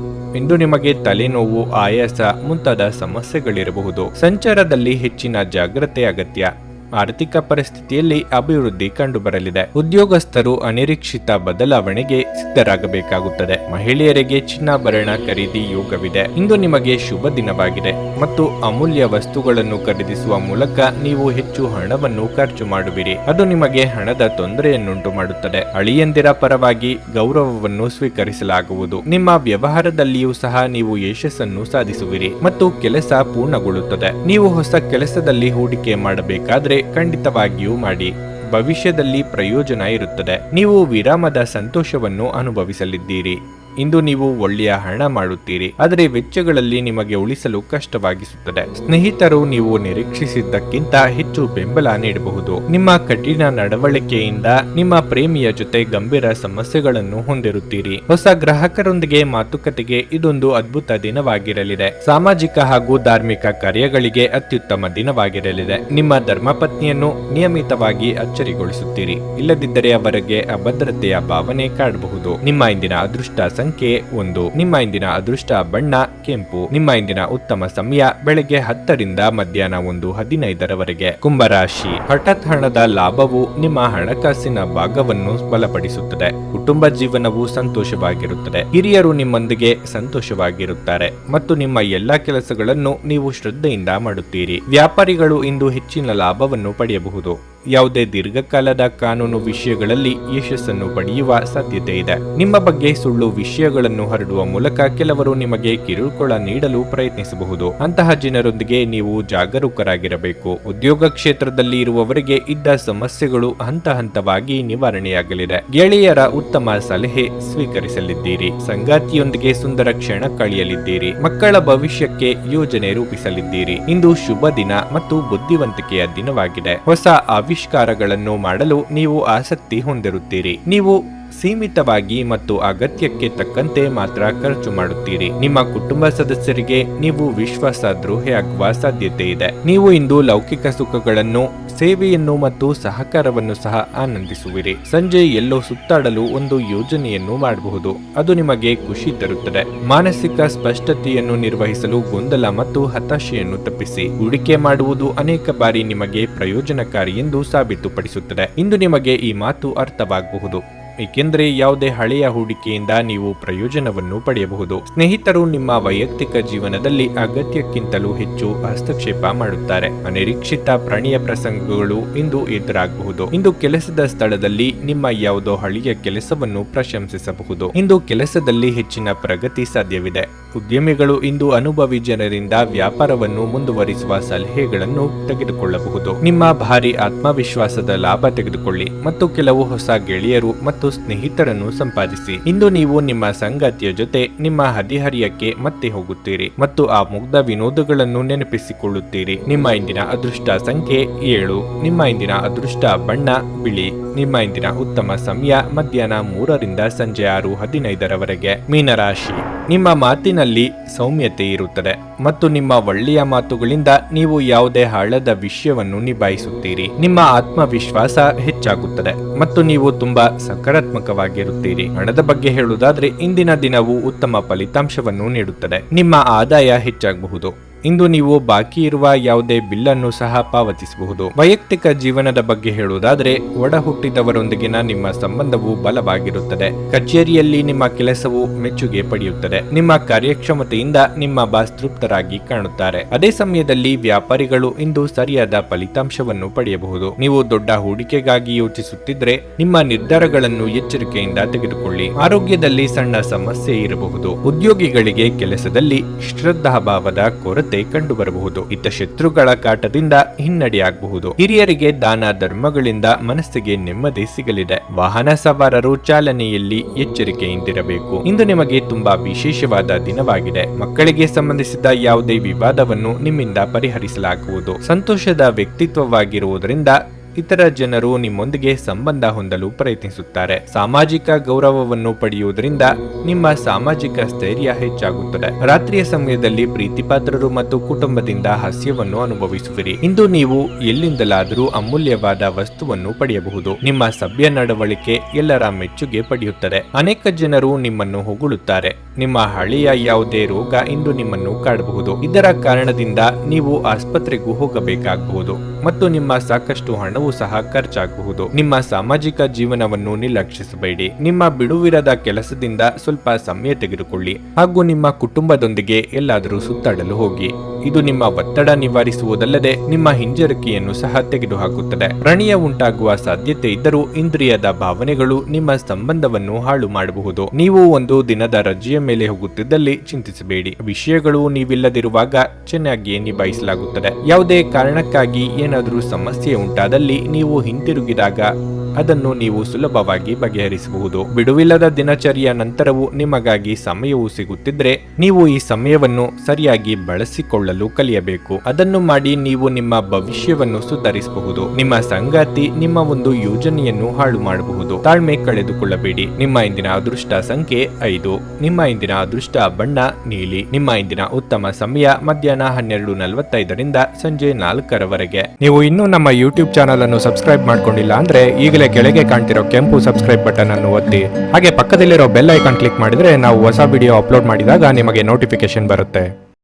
ಇಂದು ನಿಮಗೆ ತಲೆನೋವು, ಆಯಾಸ ಮುಂತಾದ ಸಮಸ್ಯೆಗಳಿರಬಹುದು. ಸಂಚಾರದಲ್ಲಿ ಹೆಚ್ಚಿನ ಜಾಗ್ರತೆ ಅಗತ್ಯ. ಆರ್ಥಿಕ ಪರಿಸ್ಥಿತಿಯಲ್ಲಿ ಅಭಿವೃದ್ಧಿ ಕಂಡುಬರಲಿದೆ. ಉದ್ಯೋಗಸ್ಥರು ಅನಿರೀಕ್ಷಿತ ಬದಲಾವಣೆಗೆ ಸಿದ್ಧರಾಗಬೇಕಾಗುತ್ತದೆ. ಮಹಿಳೆಯರಿಗೆ ಚಿನ್ನಾಭರಣ ಖರೀದಿ ಯೋಗವಿದೆ. ಇಂದು ನಿಮಗೆ ಶುಭ ದಿನವಾಗಿದೆ ಮತ್ತು ಅಮೂಲ್ಯ ವಸ್ತುಗಳನ್ನು ಖರೀದಿಸುವ ಮೂಲಕ ನೀವು ಹೆಚ್ಚು ಹಣವನ್ನು ಖರ್ಚು ಮಾಡುವಿರಿ. ಅದು ನಿಮಗೆ ಹಣದ ತೊಂದರೆಯನ್ನುಂಟು ಮಾಡುತ್ತದೆ. ಅಳಿಯಂದಿರ ಪರವಾಗಿ ಗೌರವವನ್ನು ಸ್ವೀಕರಿಸಲಾಗುವುದು. ನಿಮ್ಮ ವ್ಯವಹಾರದಲ್ಲಿಯೂ ಸಹ ನೀವು ಯಶಸ್ಸನ್ನು ಸಾಧಿಸುವಿರಿ ಮತ್ತು ಕೆಲಸ ಪೂರ್ಣಗೊಳ್ಳುತ್ತದೆ. ನೀವು ಹೊಸ ಕೆಲಸದಲ್ಲಿ ಹೂಡಿಕೆ ಮಾಡಬೇಕಾದ್ರೆ ಖಂಡಿತವಾಗಿಯೂ ಮಾಡಿ. ಭವಿಷ್ಯದಲ್ಲಿ ಪ್ರಯೋಜನ ಇರುತ್ತದೆ. ನೀವು ವಿರಾಮದ ಸಂತೋಷವನ್ನು ಅನುಭವಿಸಲಿದ್ದೀರಿ. ಇಂದು ನೀವು ಒಳ್ಳೆಯ ಹಣ ಮಾಡುತ್ತೀರಿ, ಆದರೆ ವೆಚ್ಚಗಳಲ್ಲಿ ನಿಮಗೆ ಉಳಿಸಲು ಕಷ್ಟವಾಗಿಸುತ್ತದೆ. ಸ್ನೇಹಿತರು ನೀವು ನಿರೀಕ್ಷಿಸಿದ್ದಕ್ಕಿಂತ ಹೆಚ್ಚು ಬೆಂಬಲ ನೀಡಬಹುದು. ನಿಮ್ಮ ಕಠಿಣ ನಡವಳಿಕೆಯಿಂದ ನಿಮ್ಮ ಪ್ರೇಮಿಯ ಜೊತೆ ಗಂಭೀರ ಸಮಸ್ಯೆಗಳನ್ನು ಹೊಂದಿರುತ್ತೀರಿ. ಹೊಸ ಗ್ರಾಹಕರೊಂದಿಗೆ ಮಾತುಕತೆಗೆ ಇದೊಂದು ಅದ್ಭುತ ದಿನವಾಗಿರಲಿದೆ. ಸಾಮಾಜಿಕ ಹಾಗೂ ಧಾರ್ಮಿಕ ಕಾರ್ಯಗಳಿಗೆ ಅತ್ಯುತ್ತಮ ದಿನವಾಗಿರಲಿದೆ. ನಿಮ್ಮ ಧರ್ಮಪತ್ನಿಯನ್ನು ನಿಯಮಿತವಾಗಿ ಅಚ್ಚರಿಗೊಳಿಸುತ್ತೀರಿ. ಇಲ್ಲದಿದ್ದರೆ ಅವರಿಗೆ ಅಭದ್ರತೆಯ ಭಾವನೆ ಕಾಡಬಹುದು. ನಿಮ್ಮ ಇಂದಿನ ಅದೃಷ್ಟ ಸಂಖ್ಯೆ 1. ನಿಮ್ಮ ಇಂದಿನ ಅದೃಷ್ಟ ಬಣ್ಣ ಕೆಂಪು. ನಿಮ್ಮ ಇಂದಿನ ಉತ್ತಮ ಸಮಯ ಬೆಳಗ್ಗೆ 10ರಿಂದ ಮಧ್ಯಾಹ್ನ 1:15ರವರೆಗೆ. ಕುಂಭರಾಶಿ. ಹಠಾತ್ ಹಣದ ಲಾಭವು ನಿಮ್ಮ ಹಣಕಾಸಿನ ಭಾಗವನ್ನು ಬಲಪಡಿಸುತ್ತದೆ. ಕುಟುಂಬ ಜೀವನವು ಸಂತೋಷವಾಗಿರುತ್ತದೆ. ಹಿರಿಯರು ನಿಮ್ಮೊಂದಿಗೆ ಸಂತೋಷವಾಗಿರುತ್ತಾರೆ ಮತ್ತು ನಿಮ್ಮ ಎಲ್ಲಾ ಕೆಲಸಗಳನ್ನು ನೀವು ಶ್ರದ್ಧೆಯಿಂದ ಮಾಡುತ್ತೀರಿ. ವ್ಯಾಪಾರಿಗಳು ಇಂದು ಹೆಚ್ಚಿನ ಲಾಭವನ್ನು ಪಡೆಯಬಹುದು. ಯಾವುದೇ ದೀರ್ಘಕಾಲದ ಕಾನೂನು ವಿಷಯಗಳಲ್ಲಿ ಯಶಸ್ಸನ್ನು ಪಡೆಯುವ ಸಾಧ್ಯತೆ ಇದೆ. ನಿಮ್ಮ ಬಗ್ಗೆ ಸುಳ್ಳು ವಿಷಯಗಳನ್ನು ಹರಡುವ ಮೂಲಕ ಕೆಲವರು ನಿಮಗೆ ಕಿರುಕುಳ ನೀಡಲು ಪ್ರಯತ್ನಿಸಬಹುದು. ಅಂತಹ ಜನರೊಂದಿಗೆ ನೀವು ಜಾಗರೂಕರಾಗಿರಬೇಕು. ಉದ್ಯೋಗ ಕ್ಷೇತ್ರದಲ್ಲಿ ಇರುವವರಿಗೆ ಇದ್ದ ಸಮಸ್ಯೆಗಳು ಹಂತ ಹಂತವಾಗಿ ನಿವಾರಣೆಯಾಗಲಿದೆ. ಗೆಳೆಯರ ಉತ್ತಮ ಸಲಹೆ ಸ್ವೀಕರಿಸಲಿದ್ದೀರಿ. ಸಂಗಾತಿಯೊಂದಿಗೆ ಸುಂದರ ಕ್ಷಣ ಕಳೆಯಲಿದ್ದೀರಿ. ಮಕ್ಕಳ ಭವಿಷ್ಯಕ್ಕೆ ಯೋಜನೆ ರೂಪಿಸಲಿದ್ದೀರಿ. ಇಂದು ಶುಭ ದಿನ ಮತ್ತು ಬುದ್ಧಿವಂತಿಕೆಯ ದಿನವಾಗಿದೆ. ಹೊಸ ಆವಿಷ್ಕಾರಗಳನ್ನು ಮಾಡಲು ನೀವು ಆಸಕ್ತಿ ಹೊಂದಿರುತ್ತೀರಿ. ನೀವು ಸೀಮಿತವಾಗಿ ಮತ್ತು ಅಗತ್ಯಕ್ಕೆ ತಕ್ಕಂತೆ ಮಾತ್ರ ಖರ್ಚು ಮಾಡುತ್ತೀರಿ. ನಿಮ್ಮ ಕುಟುಂಬ ಸದಸ್ಯರಿಗೆ ನೀವು ವಿಶ್ವಾಸ ದ್ರೋಹಿಯಾಗುವ ಸಾಧ್ಯತೆ ಇದೆ. ನೀವು ಇಂದು ಲೌಕಿಕ ಸುಖಗಳನ್ನು, ಸೇವೆಯನ್ನು ಮತ್ತು ಸಹಕಾರವನ್ನು ಸಹ ಆನಂದಿಸುವಿರಿ. ಸಂಜೆ ಎಲ್ಲೋ ಸುತ್ತಾಡಲು ಒಂದು ಯೋಜನೆಯನ್ನು ಮಾಡಬಹುದು. ಅದು ನಿಮಗೆ ಖುಷಿ ತರುತ್ತದೆ. ಮಾನಸಿಕ ಸ್ಪಷ್ಟತೆಯನ್ನು ನಿರ್ವಹಿಸಲು ಗೊಂದಲ ಮತ್ತು ಹತಾಶೆಯನ್ನು ತಪ್ಪಿಸಿ. ಹೂಡಿಕೆ ಮಾಡುವುದು ಅನೇಕ ಬಾರಿ ನಿಮಗೆ ಪ್ರಯೋಜನಕಾರಿ ಎಂದು ಸಾಬೀತುಪಡಿಸುತ್ತದೆ. ಇಂದು ನಿಮಗೆ ಈ ಮಾತು ಅರ್ಥವಾಗಬಹುದು, ಏಕೆಂದರೆ ಯಾವುದೇ ಹಳೆಯ ಹೂಡಿಕೆಯಿಂದ ನೀವು ಪ್ರಯೋಜನವನ್ನು ಪಡೆಯಬಹುದು. ಸ್ನೇಹಿತರು ನಿಮ್ಮ ವೈಯಕ್ತಿಕ ಜೀವನದಲ್ಲಿ ಅಗತ್ಯಕ್ಕಿಂತಲೂ ಹೆಚ್ಚು ಹಸ್ತಕ್ಷೇಪ ಮಾಡುತ್ತಾರೆ. ಅನಿರೀಕ್ಷಿತ ಪ್ರಣಯ ಪ್ರಸಂಗಗಳು ಇಂದು ಎದುರಾಗಬಹುದು. ಇಂದು ಕೆಲಸದ ಸ್ಥಳದಲ್ಲಿ ನಿಮ್ಮ ಯಾವುದೋ ಹಳೆಯ ಕೆಲಸವನ್ನು ಪ್ರಶಂಸಿಸಬಹುದು. ಇಂದು ಕೆಲಸದಲ್ಲಿ ಹೆಚ್ಚಿನ ಪ್ರಗತಿ ಸಾಧ್ಯವಿದೆ. ಉದ್ಯಮಿಗಳು ಇಂದು ಅನುಭವಿ ಜನರಿಂದ ವ್ಯಾಪಾರವನ್ನು ಮುಂದುವರಿಸುವ ಸಲಹೆಗಳನ್ನು ತೆಗೆದುಕೊಳ್ಳಬಹುದು. ನಿಮ್ಮ ಭಾರಿ ಆತ್ಮವಿಶ್ವಾಸದ ಲಾಭ ತೆಗೆದುಕೊಳ್ಳಿ ಮತ್ತು ಕೆಲವು ಹೊಸ ಗೆಳೆಯರು ಮತ್ತು ಮತ್ತು ಸ್ನೇಹಿತರನ್ನು ಸಂಪಾದಿಸಿ. ಇಂದು ನೀವು ನಿಮ್ಮ ಸಂಗಾತಿಯ ಜೊತೆ ನಿಮ್ಮ ಹದಿಹರಿಯಕ್ಕೆ ಮತ್ತೆ ಹೋಗುತ್ತೀರಿ ಮತ್ತು ಆ ಮುಗ್ಧ ವಿನೋದಗಳನ್ನು ನೆನಪಿಸಿಕೊಳ್ಳುತ್ತೀರಿ. ನಿಮ್ಮ ಇಂದಿನ ಅದೃಷ್ಟ ಸಂಖ್ಯೆ 7. ನಿಮ್ಮ ಇಂದಿನ ಅದೃಷ್ಟ ಬಣ್ಣ ಬಿಳಿ. ನಿಮ್ಮ ಇಂದಿನ ಉತ್ತಮ ಸಮಯ ಮಧ್ಯಾಹ್ನ 3ರಿಂದ ಸಂಜೆ 6:15ರವರೆಗೆ. ಮೀನರಾಶಿ, ನಿಮ್ಮ ಮಾತಿನಲ್ಲಿ ಸೌಮ್ಯತೆ ಇರುತ್ತದೆ ಮತ್ತು ನಿಮ್ಮ ಒಳ್ಳೆಯ ಮಾತುಗಳಿಂದ ನೀವು ಯಾವುದೇ ಹಾಳದ ವಿಷಯವನ್ನು ನಿಭಾಯಿಸುತ್ತೀರಿ. ನಿಮ್ಮ ಆತ್ಮವಿಶ್ವಾಸ ಹೆಚ್ಚಾಗುತ್ತದೆ ಮತ್ತು ನೀವು ತುಂಬಾ ಸಕಾರಾತ್ಮಕವಾಗಿರುತ್ತೀರಿ. ಹಣದ ಬಗ್ಗೆ ಹೇಳುವುದಾದ್ರೆ ಇಂದಿನ ದಿನವು ಉತ್ತಮ ಫಲಿತಾಂಶವನ್ನು ನೀಡುತ್ತದೆ. ನಿಮ್ಮ ಆದಾಯ ಹೆಚ್ಚಾಗಬಹುದು. ಇಂದು ನೀವು ಬಾಕಿ ಇರುವ ಯಾವುದೇ ಬಿಲ್ಲನ್ನು ಸಹ ಪಾವತಿಸಬಹುದು. ವೈಯಕ್ತಿಕ ಜೀವನದ ಬಗ್ಗೆ ಹೇಳುವುದಾದ್ರೆ ಒಡ ಹುಟ್ಟಿದವರೊಂದಿಗಿನ ನಿಮ್ಮ ಸಂಬಂಧವು ಬಲವಾಗಿರುತ್ತದೆ. ಕಚೇರಿಯಲ್ಲಿ ನಿಮ್ಮ ಕೆಲಸವು ಮೆಚ್ಚುಗೆ ಪಡೆಯುತ್ತದೆ. ನಿಮ್ಮ ಕಾರ್ಯಕ್ಷಮತೆಯಿಂದ ನಿಮ್ಮ ಬಾಸ್ ತೃಪ್ತರಾಗಿ ಕಾಣುತ್ತಾರೆ. ಅದೇ ಸಮಯದಲ್ಲಿ ವ್ಯಾಪಾರಿಗಳು ಇಂದು ಸರಿಯಾದ ಫಲಿತಾಂಶವನ್ನು ಪಡೆಯಬಹುದು. ನೀವು ದೊಡ್ಡ ಹೂಡಿಕೆಗಾಗಿ ಯೋಚಿಸುತ್ತಿದ್ರೆ ನಿಮ್ಮ ನಿರ್ಧಾರಗಳನ್ನು ಎಚ್ಚರಿಕೆಯಿಂದ ತೆಗೆದುಕೊಳ್ಳಿ. ಆರೋಗ್ಯದಲ್ಲಿ ಸಣ್ಣ ಸಮಸ್ಯೆ ಇರಬಹುದು. ಉದ್ಯೋಗಿಗಳಿಗೆ ಕೆಲಸದಲ್ಲಿ ಶ್ರದ್ಧಾಭಾವದ ಕೊರತೆ ಕಂಡುಬರಬಹುದು. ಶತ್ರುಗಳ ಕಾಟದಿಂದ ಹಿನ್ನಡೆಯಾಗಬಹುದು. ಹಿರಿಯರಿಗೆ ದಾನ ಧರ್ಮಗಳಿಂದ ಮನಸ್ಸಿಗೆ ನೆಮ್ಮದಿ ಸಿಗಲಿದೆ. ವಾಹನ ಸವಾರರು ಚಾಲನೆಯಲ್ಲಿ ಎಚ್ಚರಿಕೆಯಿಂದಿರಬೇಕು. ಇಂದು ನಿಮಗೆ ತುಂಬಾ ವಿಶೇಷವಾದ ದಿನವಾಗಿದೆ. ಮಕ್ಕಳಿಗೆ ಸಂಬಂಧಿಸಿದ ಯಾವುದೇ ವಿವಾದವನ್ನು ನಿಮ್ಮಿಂದ ಪರಿಹರಿಸಲಾಗುವುದು. ಸಂತೋಷದ ವ್ಯಕ್ತಿತ್ವವಾಗಿರುವುದರಿಂದ ಇತರ ಜನರು ನಿಮ್ಮೊಂದಿಗೆ ಸಂಬಂಧ ಹೊಂದಲು ಪ್ರಯತ್ನಿಸುತ್ತಾರೆ. ಸಾಮಾಜಿಕ ಗೌರವವನ್ನು ಪಡೆಯುವುದರಿಂದ ನಿಮ್ಮ ಸಾಮಾಜಿಕ ಸ್ಥೈರ್ಯ ಹೆಚ್ಚಾಗುತ್ತದೆ. ರಾತ್ರಿಯ ಸಮಯದಲ್ಲಿ ಪ್ರೀತಿಪಾತ್ರರು ಮತ್ತು ಕುಟುಂಬದಿಂದ ಹಾಸ್ಯವನ್ನು ಅನುಭವಿಸುವಿರಿ. ಇಂದು ನೀವು ಎಲ್ಲಿಂದಲಾದರೂ ಅಮೂಲ್ಯವಾದ ವಸ್ತುವನ್ನು ಪಡೆಯಬಹುದು. ನಿಮ್ಮ ಸಭ್ಯ ನಡವಳಿಕೆ ಎಲ್ಲರ ಮೆಚ್ಚುಗೆ ಪಡೆಯುತ್ತದೆ. ಅನೇಕ ಜನರು ನಿಮ್ಮನ್ನು ಹೊಗಳುತ್ತಾರೆ. ನಿಮ್ಮ ಹಳೆಯ ಯಾವುದೇ ರೋಗ ಇಂದು ನಿಮ್ಮನ್ನು ಕಾಡಬಹುದು. ಇದರ ಕಾರಣದಿಂದ ನೀವು ಆಸ್ಪತ್ರೆಗೂ ಹೋಗಬೇಕಾಗಬಹುದು ಮತ್ತು ನಿಮ್ಮ ಸಾಕಷ್ಟು ಹಣವು ಸಹ ಖರ್ಚಾಗಬಹುದು. ನಿಮ್ಮ ಸಾಮಾಜಿಕ ಜೀವನವನ್ನು ನಿರ್ಲಕ್ಷಿಸಬೇಡಿ. ನಿಮ್ಮ ಬಿಡುವಿರದ ಕೆಲಸದಿಂದ ಸ್ವಲ್ಪ ಸಮಯ ತೆಗೆದುಕೊಳ್ಳಿ ಹಾಗೂ ನಿಮ್ಮ ಕುಟುಂಬದೊಂದಿಗೆ ಎಲ್ಲಾದರೂ ಸುತ್ತಾಡಲು ಹೋಗಿ. ಇದು ನಿಮ್ಮ ಒತ್ತಡ ನಿವಾರಿಸುವುದಲ್ಲದೆ ನಿಮ್ಮ ಹಿಂಜರಿಕೆಯನ್ನು ಸಹ ತೆಗೆದುಹಾಕುತ್ತದೆ. ಪ್ರಣಯ ಉಂಟಾಗುವ ಸಾಧ್ಯತೆ ಇದ್ದರೂ ಇಂದ್ರಿಯದ ಭಾವನೆಗಳು ನಿಮ್ಮ ಸಂಬಂಧವನ್ನು ಹಾಳು ಮಾಡಬಹುದು. ನೀವು ಒಂದು ದಿನದ ರಜೆಯ ಮೇಲೆ ಹೋಗುತ್ತಿದ್ದಲ್ಲಿ ಚಿಂತಿಸಬೇಡಿ. ವಿಷಯಗಳು ನೀವಿಲ್ಲದಿರುವಾಗ ಚೆನ್ನಾಗಿಯೇ ನಿಭಾಯಿಸಲಾಗುತ್ತದೆ. ಯಾವುದೇ ಕಾರಣಕ್ಕಾಗಿ ಏನಾದರೂ ಸಮಸ್ಯೆ ಉಂಟಾದಲ್ಲಿ ನೀವು ಹಿಂತಿರುಗಿದಾಗ ಅದನ್ನು ನೀವು ಸುಲಭವಾಗಿ ಬಗೆಹರಿಸಬಹುದು. ಬಿಡುವಿಲ್ಲದ ದಿನಚರಿಯ ನಂತರವೂ ನಿಮಗಾಗಿ ಸಮಯವು ಸಿಗುತ್ತಿದ್ರೆ ನೀವು ಈ ಸಮಯವನ್ನು ಸರಿಯಾಗಿ ಬಳಸಿಕೊಳ್ಳಲು ಕಲಿಯಬೇಕು. ಅದನ್ನು ಮಾಡಿ ನೀವು ನಿಮ್ಮ ಭವಿಷ್ಯವನ್ನು ಸುಧಾರಿಸಬಹುದು. ನಿಮ್ಮ ಸಂಗಾತಿ ನಿಮ್ಮ ಒಂದು ಯೋಜನೆಯನ್ನು ಹಾಳು ಮಾಡಬಹುದು. ತಾಳ್ಮೆ ಕಳೆದುಕೊಳ್ಳಬೇಡಿ. ನಿಮ್ಮ ಇಂದಿನ ಅದೃಷ್ಟ ಸಂಖ್ಯೆ 5. ನಿಮ್ಮ ಇಂದಿನ ಅದೃಷ್ಟ ಬಣ್ಣ ನೀಲಿ. ನಿಮ್ಮ ಇಂದಿನ ಉತ್ತಮ ಸಮಯ ಮಧ್ಯಾಹ್ನ 12:45ರಿಂದ ಸಂಜೆ 4ರವರೆಗೆ. ನೀವು ಇನ್ನೂ ನಮ್ಮ ಯೂಟ್ಯೂಬ್ ಚಾನಲ್ ಅನ್ನು ಸಬ್ಸ್ಕ್ರೈಬ್ ಮಾಡ್ಕೊಂಡಿಲ್ಲ ಅಂದ್ರೆ ಈಗಲೇ ಕೆಳಗೆ ಕಾಣ್ತಿರೋ ಕೆಂಪು ಸಬ್ಸ್ಕ್ರೈಬ್ ಬಟನ್ ಅನ್ನು ಒತ್ತಿ. ಹಾಗೆ ಪಕ್ಕದಲ್ಲಿರೋ ಬೆಲ್ ಐಕಾನ್ ಕ್ಲಿಕ್ ಮಾಡಿದ್ರೆ ನಾವು ಹೊಸ ವಿಡಿಯೋ ಅಪ್ಲೋಡ್ ಮಾಡಿದಾಗ ನಿಮಗೆ ನೋಟಿಫಿಕೇಶನ್ ಬರುತ್ತೆ.